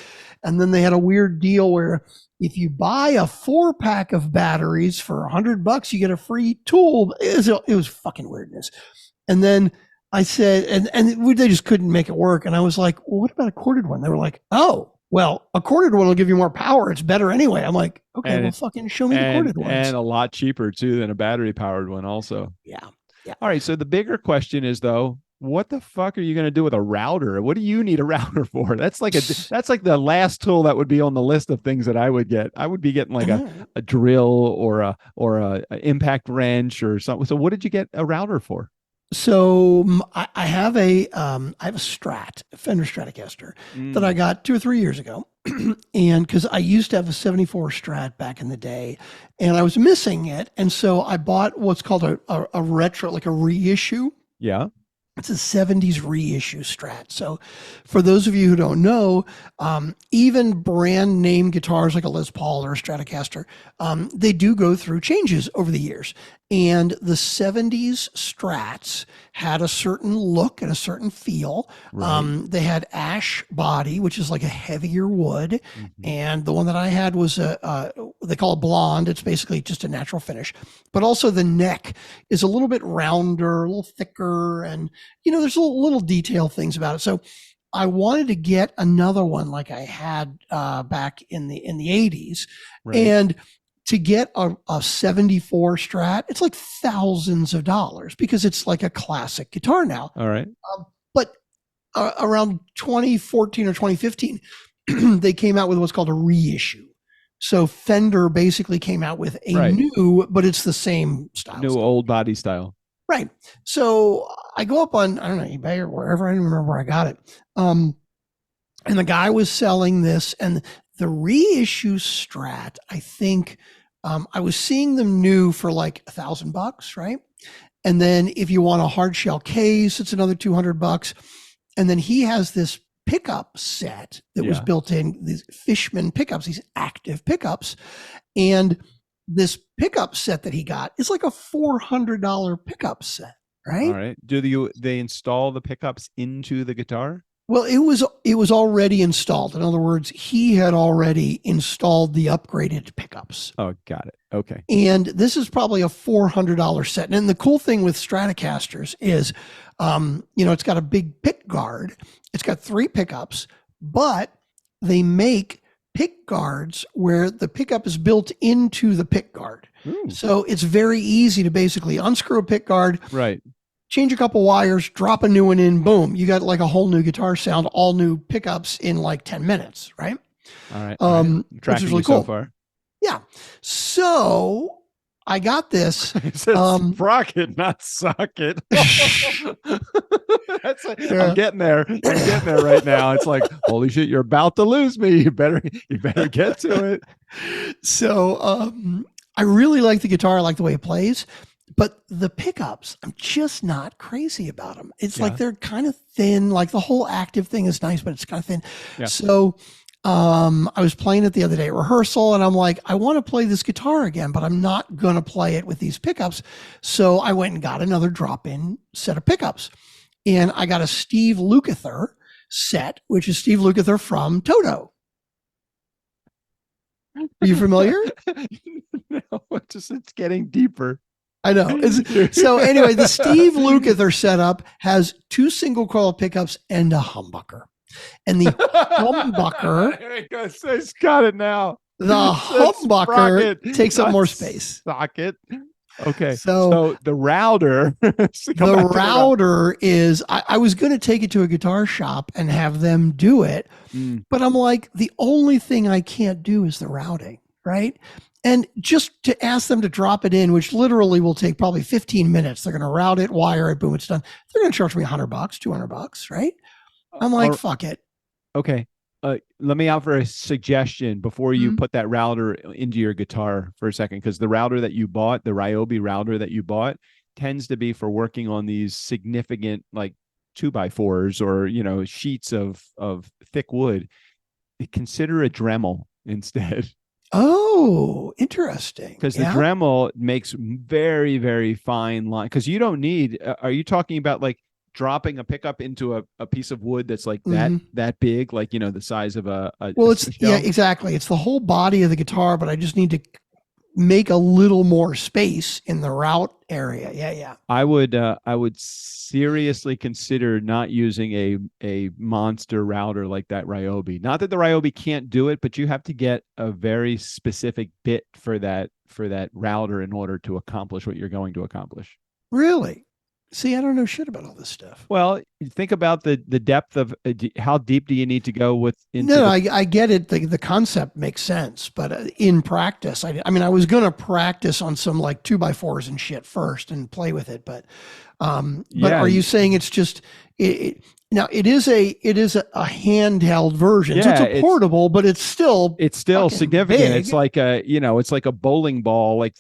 And then they had a weird deal where if you buy a 4-pack of batteries for $100, you get a free tool. It was fucking weirdness. And then I said, and they just couldn't make it work. And I was like, well, what about a corded one? They were like, oh, well, a corded one will give you more power. It's better anyway. I'm like, okay, well, fucking show me the corded ones. And a lot cheaper too than a battery powered one also. Yeah. All right. So the bigger question is though, what the fuck are you going to do with a router? What do you need a router for? That's like the last tool that would be on the list of things that I would get. I would be getting like a drill or a impact wrench or something. So what did you get a router for? So I have a Strat, a Fender Stratocaster that I got 2 or 3 years ago. And because I used to have a 74 Strat back in the day and I was missing it. And so I bought what's called a retro, like a reissue. Yeah. It's a 70s reissue Strat. So for those of you who don't know, even brand name guitars like a Les Paul or a Stratocaster, they do go through changes over the years. And the 70s Strats had a certain look and a certain feel. Right. They had ash body, which is like a heavier wood. Mm-hmm. And the one that I had was they call it blonde. It's basically just a natural finish. But also the neck is a little bit rounder, a little thicker. And, there's little detail things about it. So I wanted to get another one like I had back in the 80s. Right. And to get a 74 Strat, it's like thousands of dollars because it's like a classic guitar now. All right. But around 2014 or 2015, they came out with what's called a reissue. So Fender basically came out with a new, but it's the same style. New old body style. Right. So I go up on, I don't know, eBay or wherever. I don't remember where I got it. And the guy was selling this, and the reissue Strat, I think I was seeing them new for like $1,000, right? And then if you want a hard shell case, it's another $200. And then he has this pickup set that was built in, these Fishman pickups, these active pickups. And this pickup set that he got is like a $400 pickup set, right? All right. Do they install the pickups into the guitar? Well, it was already installed. In other words, he had already installed the upgraded pickups. Oh, got it. Okay. And this is probably a $400 set. And the cool thing with Stratocasters is, it's got a big pick guard. It's got 3 pickups, but they make pick guards where the pickup is built into the pick guard. Ooh. So it's very easy to basically unscrew a pick guard. Right. Change a couple wires, drop a new one in, boom. You got like a whole new guitar sound, all new pickups in like 10 minutes, right? All right. Tracking which is really cool. So far. Yeah. So I got this. It says Sprocket, not socket. Yeah. I'm getting there. I'm getting there right now. It's like, holy shit, you're about to lose me. You better get to it. So I really like the guitar. I like the way it plays. But the pickups, I'm just not crazy about them. It's like they're kind of thin. Like the whole active thing is nice, but it's kind of thin. Yeah. So I was playing it the other day at rehearsal, and I'm like, I want to play this guitar again, but I'm not going to play it with these pickups. So I went and got another drop-in set of pickups. And I got a Steve Lukather set, which is Steve Lukather from Toto. Are you familiar? No, it's getting deeper. I know. So anyway, the Steve Lukather setup has 2 single coil pickups and a humbucker. And the humbucker, there you go. So it's got it now. The humbucker takes up more space. Socket. Okay. So the router. The router is, I was going to take it to a guitar shop and have them do it. But I'm like, the only thing I can't do is the routing, right? And just to ask them to drop it in, which literally will take probably 15 minutes. They're going to route it, wire it, boom, it's done. They're going to charge me $100, $200, right? I'm like, fuck it. Okay. Let me offer a suggestion before you put that router into your guitar for a second, because the router that you bought, the Ryobi router that you bought, tends to be for working on these significant like 2x4s or sheets of thick wood. Consider a Dremel instead. Oh, interesting. Because the Dremel makes very, very fine line. Because you don't need. Are you talking about like dropping a pickup into a piece of wood that's like that big, like the size of a well, it's exactly. It's the whole body of the guitar, but I just need to make a little more space in the route area. Yeah. I would seriously consider not using a monster router like that Ryobi. Not that the Ryobi can't do it, but you have to get a very specific bit for that router in order to accomplish what you're going to accomplish. Really? See, I don't know shit about all this stuff. Well, think about the depth of how deep do you need to go with. I get it. The concept makes sense, but in practice, I mean, I was going to practice on some like 2x4s and shit first and play with it. But are you saying it's just now it is a handheld version. So it's a portable, but it's still significant. Big. It's like it's like a bowling ball, like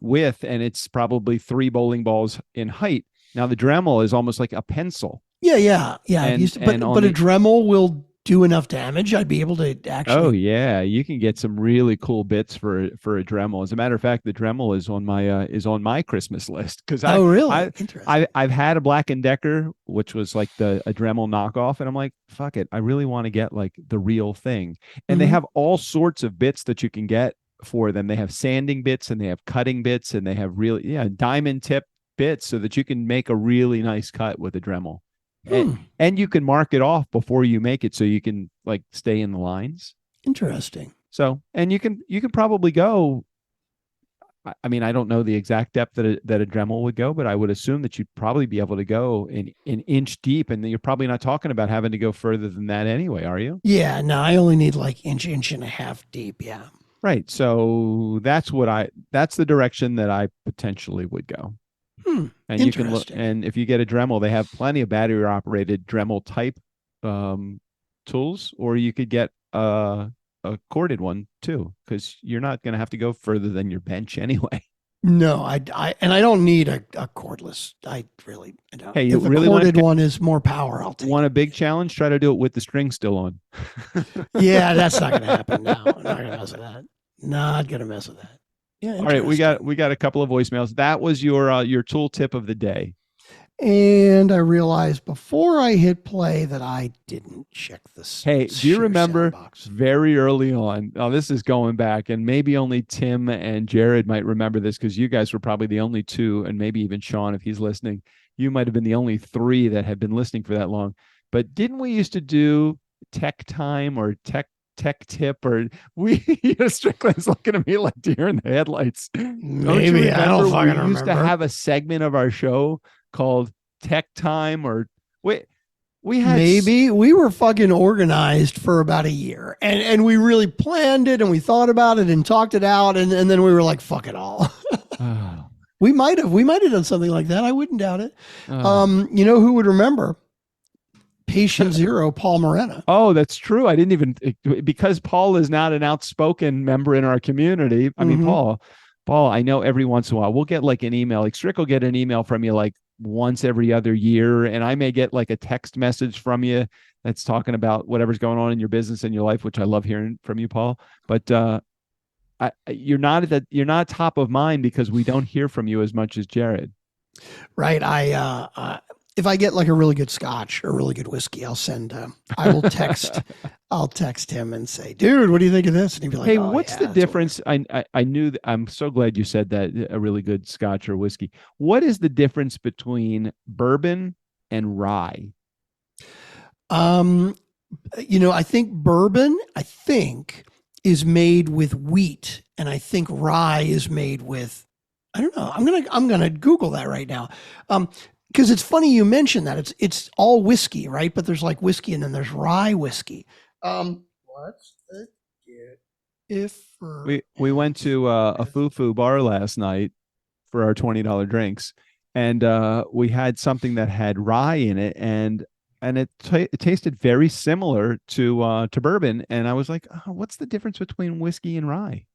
width, and it's probably 3 bowling balls in height. Now the Dremel is almost like a pencil. Yeah. But a Dremel will do enough damage. I'd be able to actually. Oh yeah, you can get some really cool bits for a Dremel. As a matter of fact, the Dremel is on my Christmas list because I've had a Black & Decker, which was like a Dremel knockoff, and I'm like, fuck it, I really want to get like the real thing. And they have all sorts of bits that you can get for them. They have sanding bits and they have cutting bits and they have really diamond tip bits so that you can make a really nice cut with a Dremel. And you can mark it off before you make it so you can like stay in the lines. Interesting. So, and you can probably go, I mean, I don't know the exact depth that a Dremel would go, but I would assume that you'd probably be able to go an inch deep, and you're probably not talking about having to go further than that anyway, are you? Yeah, no, I only need like inch and a half deep. Yeah. Right. So that's the direction that I potentially would go. And you can look, and if you get a Dremel, they have plenty of battery operated Dremel type tools, or you could get a corded one too, because you're not going to have to go further than your bench anyway. No, I don't need a cordless. I really don't. Hey, you if really a corded one is more power, I'll take. Want a big challenge? Try to do it with the string still on. Yeah, that's not going to happen. No, I'm not going to mess with that. Not going to mess with that. Yeah. All right, we got a couple of voicemails. That was your tool tip of the day. And I realized before I hit play that I didn't check this. Hey, do you remember very early on? Oh, this is going back, and maybe only Tim and Jared might remember this because you guys were probably the only 2, and maybe even Sean, if he's listening, you might have been the only 3 that have been listening for that long. But didn't we used to do tech time or tech tip, or Strickland's looking at me like deer in the headlights. Maybe I don't fucking remember. We used to have a segment of our show called Tech Time, or we had maybe we were fucking organized for about a year, and we really planned it, and we thought about it and talked it out, and then we were like, fuck it all. Oh. We might have done something like that. I wouldn't doubt it. Oh. You know who would remember? Patient Zero, Paul Morena. Oh, that's true. I didn't even, because Paul is not an outspoken member in our community. I mean, Paul, I know every once in a while we'll get like an email, like Strick will get an email from you like once every other year. And I may get like a text message from you that's talking about whatever's going on in your business and your life, which I love hearing from you, Paul. But you're not top of mind because we don't hear from you as much as Jared. Right. If I get like a really good scotch or a really good whiskey, I'll text him and say, dude, what do you think of this? And he'd be like, hey, oh, what's the difference? I knew that. I'm so glad you said that, a really good scotch or whiskey. What is the difference between bourbon and rye? I think bourbon, is made with wheat, and I think rye is made with, I don't know. I'm gonna Google that right now. Because it's funny you mentioned that it's all whiskey, right? But there's like whiskey and then there's rye whiskey. What's the difference? We went to a foo bar last night for our $20 drinks, and we had something that had rye in it, and it tasted very similar to bourbon. And I was like, oh, what's the difference between whiskey and rye?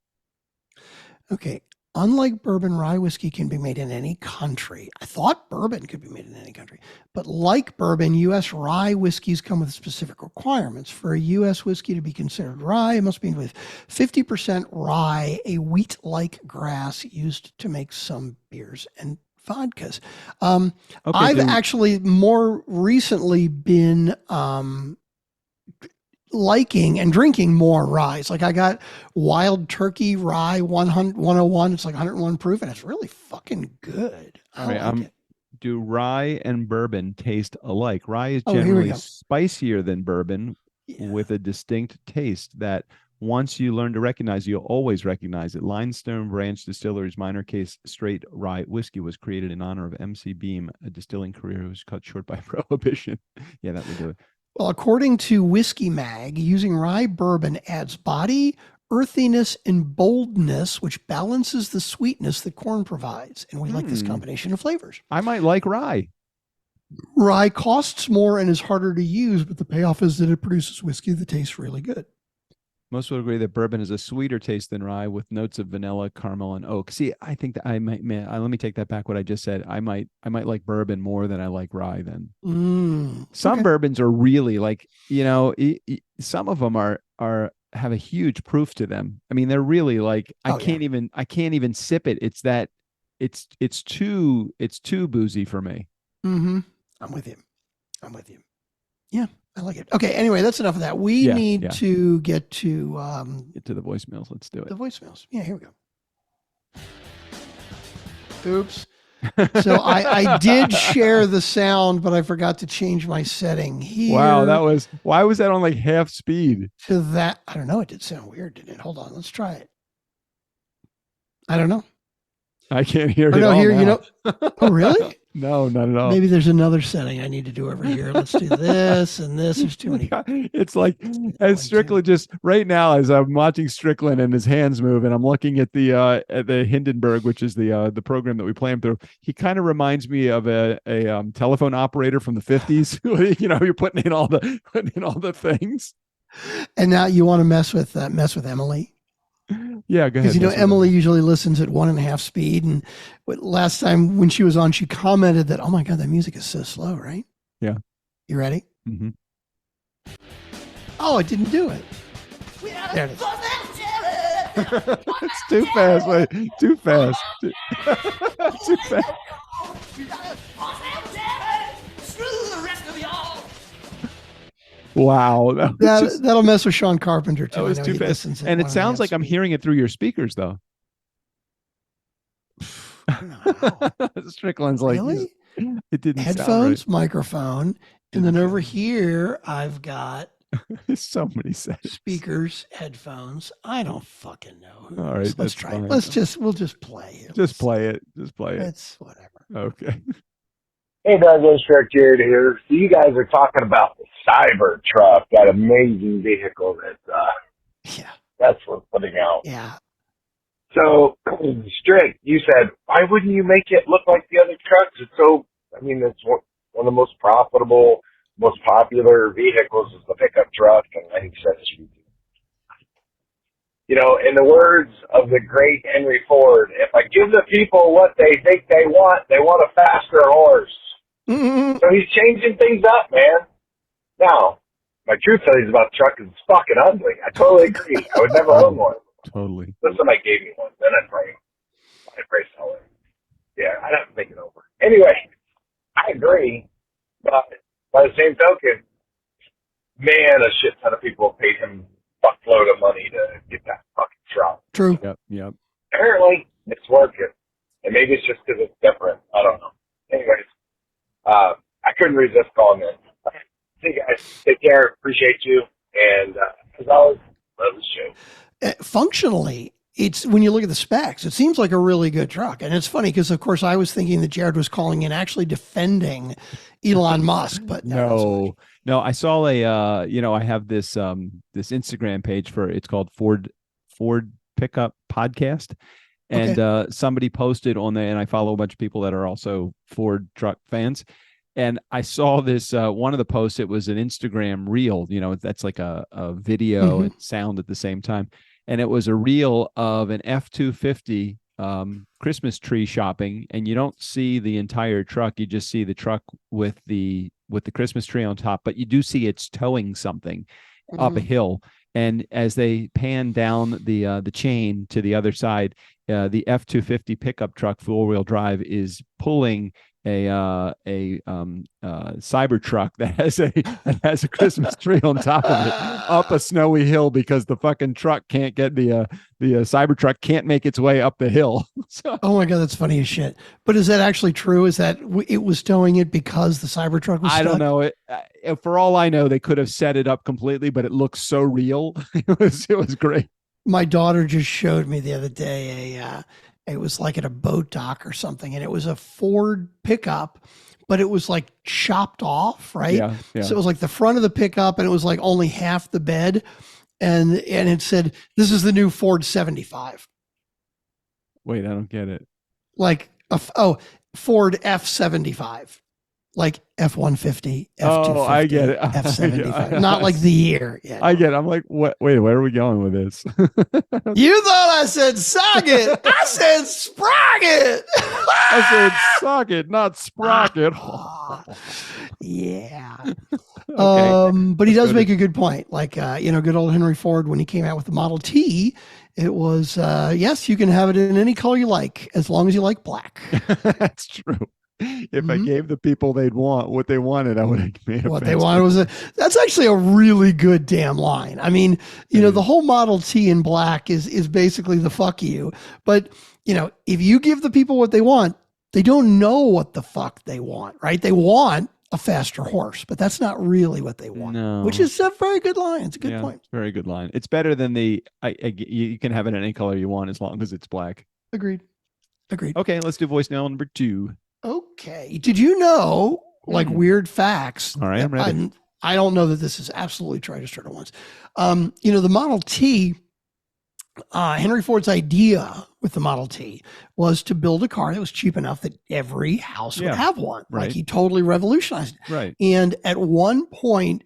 Okay. Unlike bourbon, rye whiskey can be made in any country. I thought bourbon could be made in any country. But like bourbon, U.S. rye whiskeys come with specific requirements. For a U.S. whiskey to be considered rye, it must be with 50% rye, a wheat-like grass used to make some beers and vodkas. I've actually more recently been liking and drinking more rye. Like I got Wild Turkey Rye 101. It's like 101 proof, and it's really fucking good. I like it. Do rye and bourbon taste alike? Rye is generally spicier than bourbon, with a distinct taste that once you learn to recognize, you'll always recognize it. Limestone Branch Distillery's minor case straight rye whiskey was created in honor of MC Beam, a distilling career who was cut short by prohibition. Yeah, that would do it. Well, according to Whiskey Mag, using rye bourbon adds body, earthiness, and boldness, which balances the sweetness that corn provides. And we like this combination of flavors. I might like rye. Rye costs more and is harder to use, but the payoff is that it produces whiskey that tastes really good. Most would agree that bourbon is a sweeter taste than rye, with notes of vanilla, caramel, and oak. See, I think that I might, let me take that back. What I just said, I might like bourbon more than I like rye. Then some bourbons are really like, some of them have a huge proof to them. I mean, they're really like, I can't even sip it. It's that it's too boozy for me. I'm with you. Yeah. I like it. Okay. Anyway, that's enough of that. We need to get to the voicemails. Let's do it. The voicemails. Yeah, here we go. Oops. So I did share the sound, but I forgot to change my setting here. Wow, why was that on like half speed? To that, I don't know. It did sound weird, didn't it? Hold on, let's try it. I don't know. I can't hear it. No, here, oh, really? No, not at all. Maybe there's another setting I need to do over here. Let's do this and this. There's too many. It's like, as Strickland just right now, as I'm watching Strickland and his hands move, and I'm looking at the Hindenburg, which is the program that we play him through. He kind of reminds me of a telephone operator from the 50s. You're putting in all the things. And now you want to mess with Emily. Yeah, go ahead. Because Emily usually listens at 1.5 speed, and last time when she was on, she commented that, "Oh my God, that music is so slow." Right? Yeah. You ready? Mm-hmm. Oh, it didn't do it. There it is. It's too fast. Wait, too fast. Too fast. Wow, that'll mess with Sean Carpenter too. That was too fast, and it sounds like I'm hearing it through your speakers, though. Strickland's like, really? It didn't. Headphones, sound right. Microphone, and then over here I've got so many settings. Speakers, headphones. I don't fucking know. All right, let's try fine. it. We'll just play it. Just play it. It's whatever. Okay. Hey, Douglas, Shark Jared here. So you guys are talking about the Cybertruck, that amazing vehicle that Tesla's putting out. Yeah. So, Strick, you said, why wouldn't you make it look like the other trucks? It's so, I mean, it's one of the most profitable, most popular vehicles is the pickup truck, and I think that's true. You know, in the words of the great Henry Ford, if I give the people what they think they want a faster horse. Mm-hmm. So he's changing things up, man. Now, my true feelings about the truck is it's fucking ugly. I totally agree. I would never own one. Totally. If somebody gave me one, then I'd probably sell it. Yeah, I'd have to think it over. Anyway, I agree, but by the same token, man, a shit ton of people paid him a fuckload of money to get that fucking truck. True. Yep. Apparently, it's working. And maybe it's just because it's different. I don't know. Anyways, I couldn't resist calling in. See you guys. Take care. Appreciate you. And as always, love the show. Functionally, it's when you look at the specs, it seems like a really good truck. And it's funny because, of course, I was thinking that Jared was calling in actually defending Elon Musk, but no. I saw I have this this Instagram page it's called Ford Pickup Podcast. And somebody posted on there, and I follow a bunch of people that are also Ford truck fans. And I saw this, one of the posts, it was an Instagram reel, that's like a video and sound at the same time. And it was a reel of an F-250 Christmas tree shopping. And you don't see the entire truck. You just see the truck with the Christmas tree on top, but you do see it's towing something up a hill. And as they pan down the chain to the other side, the F-250 pickup truck, four-wheel drive, is pulling a Cybertruck that has a Christmas tree on top of it up a snowy hill because the fucking truck can't get the Cybertruck can't make its way up the hill. So, oh my God, that's funny as shit. But is that actually true? Is that it was towing it because the Cybertruck was stuck? I don't know. For all I know, they could have set it up completely, but it looks so real. It was great. My daughter just showed me the other day it was like at a boat dock or something, and it was a Ford pickup, but it was like chopped off, right? Yeah. So it was like the front of the pickup, and it was like only half the bed, and it said, "This is the new Ford 75." Wait, I don't get it. Like Ford F-75. Like F-150, F-250, I get it. F-75. Not like the year. Yeah, I get it. I'm like, what? Wait, where are we going with this? You thought I said socket. I said sprocket. I said socket, not sprocket. Yeah. Okay. But he does make a good point. Like, good old Henry Ford, when he came out with the Model T, it was, yes, you can have it in any color you like, as long as you like black. That's true. If I gave the people what they wanted, I would have made what they wanted was that's actually a really good damn line. I mean, the whole Model T in black is basically the fuck you. But, if you give the people what they want, they don't know what the fuck they want, right? They want a faster horse, but that's not really what they want. No. Which is a very good line. It's a good point. Very good line. It's better than you can have it in any color you want as long as it's black. Agreed. Okay, let's do voicemail number 2. Okay. Did you know, like, weird facts? All right, I'm ready. I don't know that this is absolutely true. I just heard it once. The Model T, Henry Ford's idea with the Model T was to build a car that was cheap enough that every house would have one. Right. Like, he totally revolutionized it. Right. And at one point,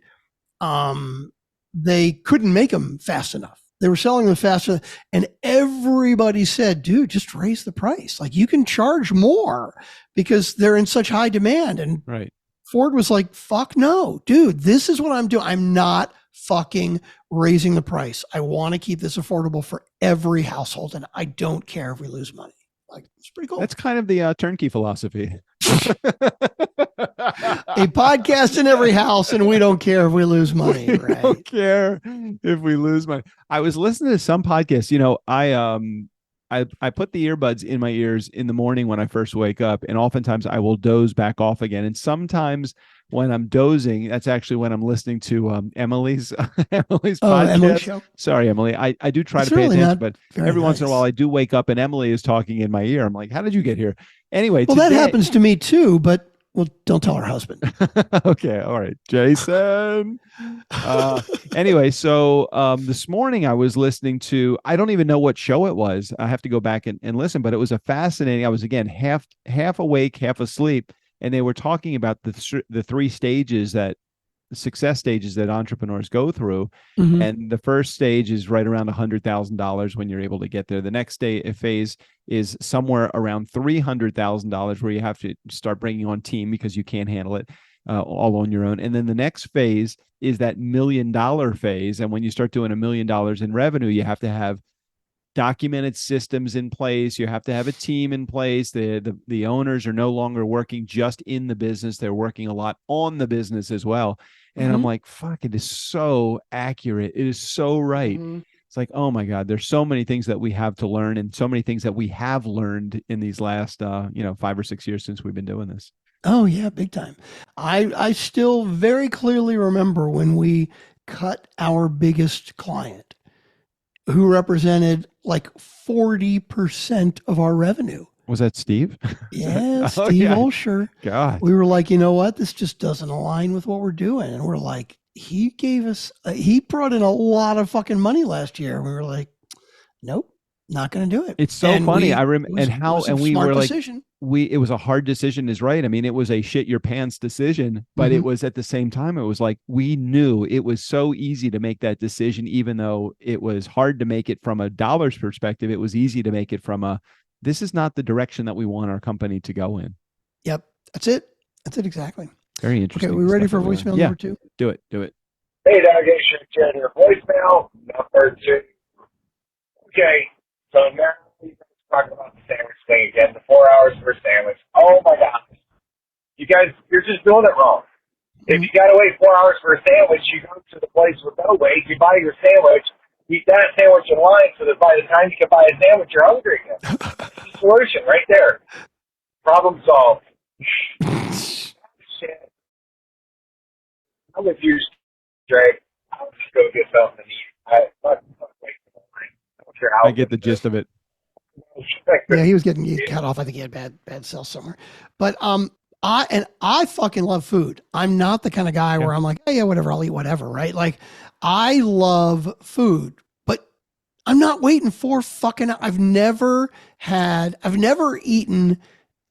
they couldn't make them fast enough. They were selling them faster, and everybody said, dude, just raise the price. Like, you can charge more because they're in such high demand. And right. Ford was like, fuck no, dude, this is what I'm doing. I'm not fucking raising the price. I want to keep this affordable for every household, and I don't care if we lose money. Like, it's pretty cool. That's kind of the turnkey philosophy. A podcast in every house, and we don't care if we lose money. We right? don't care if we lose money. I was listening to some podcasts. I put the earbuds in my ears in the morning when I first wake up, and oftentimes I will doze back off again. And sometimes when I'm dozing, that's actually when I'm listening to Emily's podcast. Emily's show. Sorry, Emily. I do try to pay attention, but every once in a while I do wake up and Emily is talking in my ear. I'm like, how did you get here? Anyway, well, that happens to me too. But Well, don't tell her husband. Okay, all right, Jason. Anyway, so this morning I was listening to, I don't even know what show it was. I have to go back and listen, but it was a fascinating. I was again half awake, half asleep, and they were talking about the three stages that success stages that entrepreneurs go through. Mhm. And the first stage is right around $100,000 when you're able to get there. The next phase is somewhere around $300,000 where you have to start bringing on team because you can't handle it all on your own. And then the next phase is that $1 million phase. And when you start doing $1 million in revenue, you have to have documented systems in place. You have to have a team in place. The owners are no longer working just in the business. They're working a lot on the business as well. And I'm like, fuck, it is so accurate. It is so right. It's like, oh my God, there's so many things that we have to learn and so many things that we have learned in these last, 5 or 6 years since we've been doing this. Oh yeah, big time. I still very clearly remember when we cut our biggest client who represented like 40% of our revenue. Was that Steve? Yeah, Steve Olsher. God. We were like, you know what? This just doesn't align with what we're doing. And we're like, he gave us, he brought in a lot of fucking money last year. We were like, nope, not going to do it. It's so funny. I remember, and we were like, decision. It was a hard decision is right. I mean, it was a shit your pants decision, but it was at the same time, it was like, we knew it was so easy to make that decision, even though it was hard to make it from a dollar's perspective. It was easy to make it from this is not the direction that we want our company to go in. Yep. That's it. That's it. Exactly. Very interesting. Okay. We ready for voicemail number 2? Do it. Hey, Doug, it's your voicemail number 2. Okay, so now we talk about the sandwich thing again, the 4 hours for a sandwich. Oh my gosh. You guys, you're just doing it wrong. If you got to wait 4 hours for a sandwich, you go to the place with no wait, you buy your sandwich, eat that sandwich in line so that by the time you can buy a sandwich, you're hungry again. That's the solution right there. Problem solved. Shit. I'm with you, Drake. I'll just go get something to eat. I don't care how I get the gist of it. Yeah, he was getting cut off. I think he had bad cells somewhere. But I fucking love food. I'm not the kind of guy where I'm like, oh yeah, whatever, I'll eat whatever, right? Like, I love food, but I'm not waiting for fucking. I've never eaten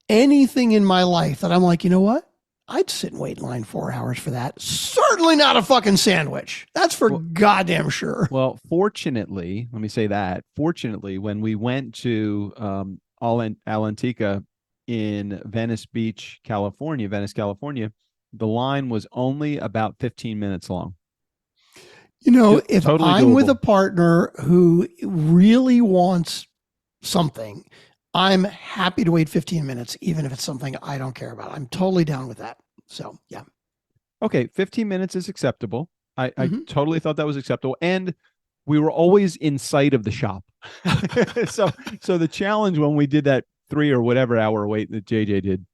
anything in my life that I'm like, you know what? I'd sit and wait in line 4 hours for that. Certainly not a fucking sandwich. That's for goddamn sure. Well, fortunately, let me say that. Fortunately, when we went to Alantica in Venice, California, the line was only about 15 minutes long. You know, if totally I'm doable. with a partner who really wants something, I'm happy to wait 15 minutes, even if it's something I don't care about. I'm totally down with that. So, yeah. Okay, 15 minutes is acceptable. I totally thought that was acceptable. And we were always in sight of the shop. So the challenge when we did that 3 or whatever hour wait that JJ did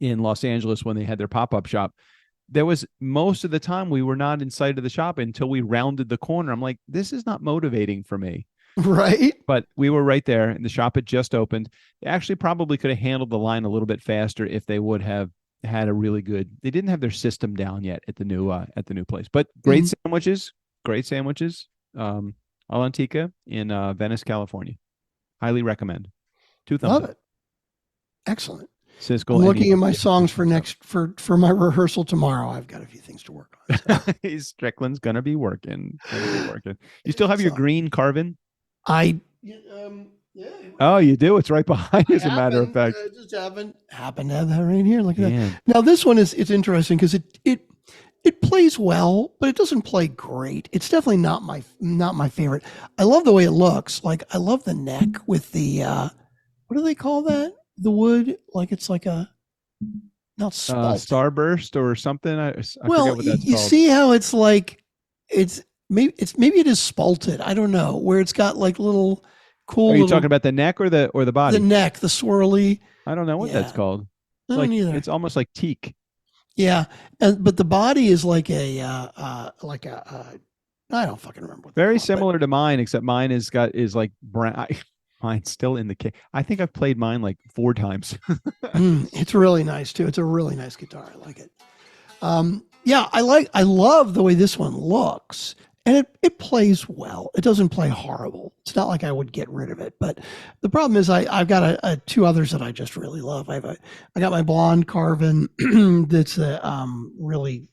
in Los Angeles when they had their pop-up shop, there was most of the time we were not in sight of the shop until we rounded the corner. I'm like, this is not motivating for me. Right. But we were right there and the shop had just opened. They actually probably could have handled the line a little bit faster if they would have had a really good, they didn't have their system down yet at the new place, but great sandwiches. Alantica in Venice, California. Highly recommend. 2 thumbs Love up. it. Excellent. Siskel, I'm looking at my songs for my rehearsal tomorrow. I've got a few things to work on. So. Strickland's gonna be working. You still have your green Carvin? Yeah. Oh, you do? It's right behind, as a matter of fact. I just happened to have that right here. Look at that. Now this one it's interesting because it plays well, but it doesn't play great. It's definitely not my favorite. I love the way it looks. Like, I love the neck with the what do they call that? The wood, like it's like a not starburst or something. I forget what that's you called. See how it's like maybe it is spalted. I don't know, where it's got like little cool. Are you talking about the neck or the body? The neck, the swirly. I don't know what that's called. I don't either. It's almost like teak. Yeah, but the body is like a I don't fucking remember. What Very similar to mine, except mine is like brown. Mine's still in the case. I think I've played mine like 4 times. It's really nice too. It's a really nice guitar. I like it. Yeah, I love the way this one looks, and it plays well. It doesn't play horrible. It's not like I would get rid of it, but the problem is I've got a 2 others that I just really love. I got my blonde Carvin that's really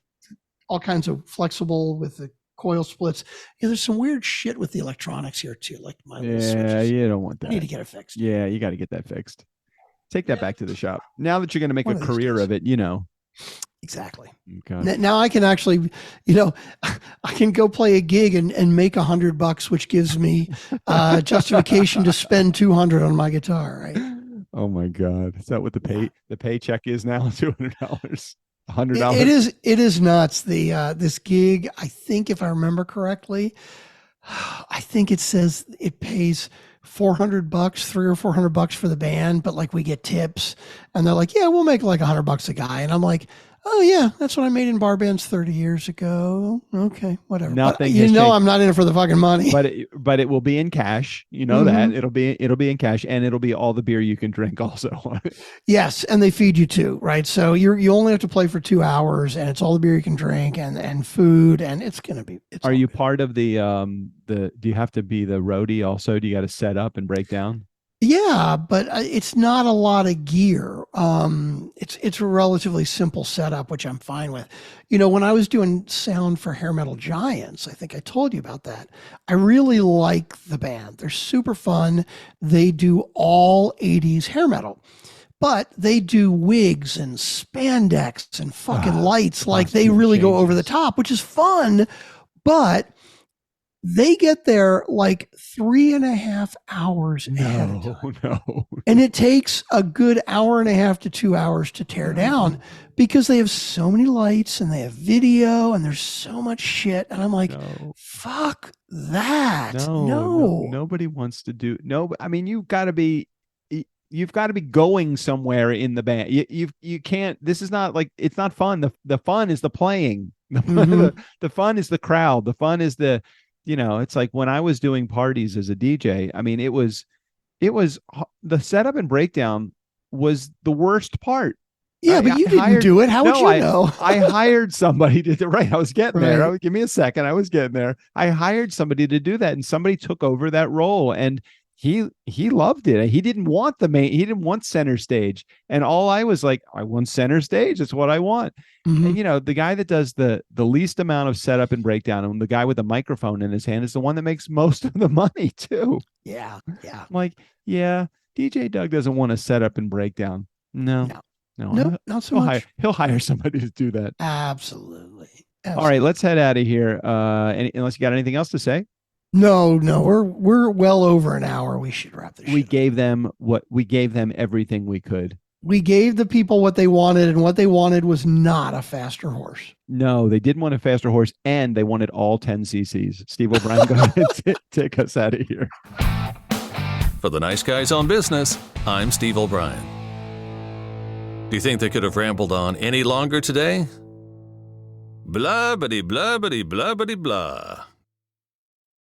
all kinds of flexible with the coil splits. Yeah, there's some weird shit with the electronics here too, like my little switches. You don't want that. I need to get it fixed. Yeah, you got to get that fixed. Take that back to the shop. Now that you're going to make One a of these career days. of it, you know. Exactly. Okay. Now I can actually, I can go play a gig and make $100, which gives me justification to spend $200 on my guitar, right? Oh my God. Is that what the paycheck is now? $200. $100. It is nuts. This gig, I think if I remember correctly, I think it says it pays $400, $300 or $400 for the band, but like we get tips, and they're like, yeah, we'll make like $100 a guy, and I'm like, oh yeah, that's what I made in bar bands 30 years ago. Okay, whatever. Nothing. I'm not in it for the fucking money. But it will be in cash. You know that it'll be in cash, and it'll be all the beer you can drink also. Yes, and they feed you too, right? So you only have to play for 2 hours, and it's all the beer you can drink and food, and it's gonna be. Are you part of the? Do you have to be the roadie also? Do you got to set up and break down? Yeah, but it's not a lot of gear. It's a relatively simple setup, which I'm fine with. When I was doing sound for Hair Metal Giants, I think I told you about that. I really like the band. They're super fun. They do all 80s hair metal, but they do wigs and spandex and fucking lights. Like they really go over the top, which is fun, but they get there like 3.5 hours ahead of time. No. And it takes a good 1.5 to 2 hours to tear down because they have so many lights and they have video and there's so much shit. And I'm like, fuck that. No. Nobody wants to do. No, I mean, you've got to be going somewhere in the band. You can't. This is not like, it's not fun. The fun is the playing. The fun is the crowd. The fun is the. It's like when I was doing parties as a DJ, I mean, it was the setup and breakdown was the worst part. Yeah, but you didn't do it. How would you know? I hired somebody to do right. I was getting there. Give me a second. I was getting there. I hired somebody to do that, and somebody took over that role, and he loved it. He didn't want he didn't want center stage. And all I was like, I want center stage. That's what I want. And the guy that does the least amount of setup and breakdown, and the guy with the microphone in his hand, is the one that makes most of the money too. Yeah. I'm like, yeah, DJ Doug doesn't want to set up and breakdown. No, not so much. He'll hire somebody to do that. Absolutely. All right, let's head out of here. Unless you got anything else to say. No, we're well over an hour. We should wrap this. We gave them everything we could. We gave the people what they wanted, and what they wanted was not a faster horse. No, they didn't want a faster horse, and they wanted all 10 cc's. Steve O'Brien, go ahead and take us out of here. For the Nice Guys on Business, I'm Steve O'Brien. Do you think they could have rambled on any longer today? Blah, bitty, blah, bitty, blah, bitty, blah.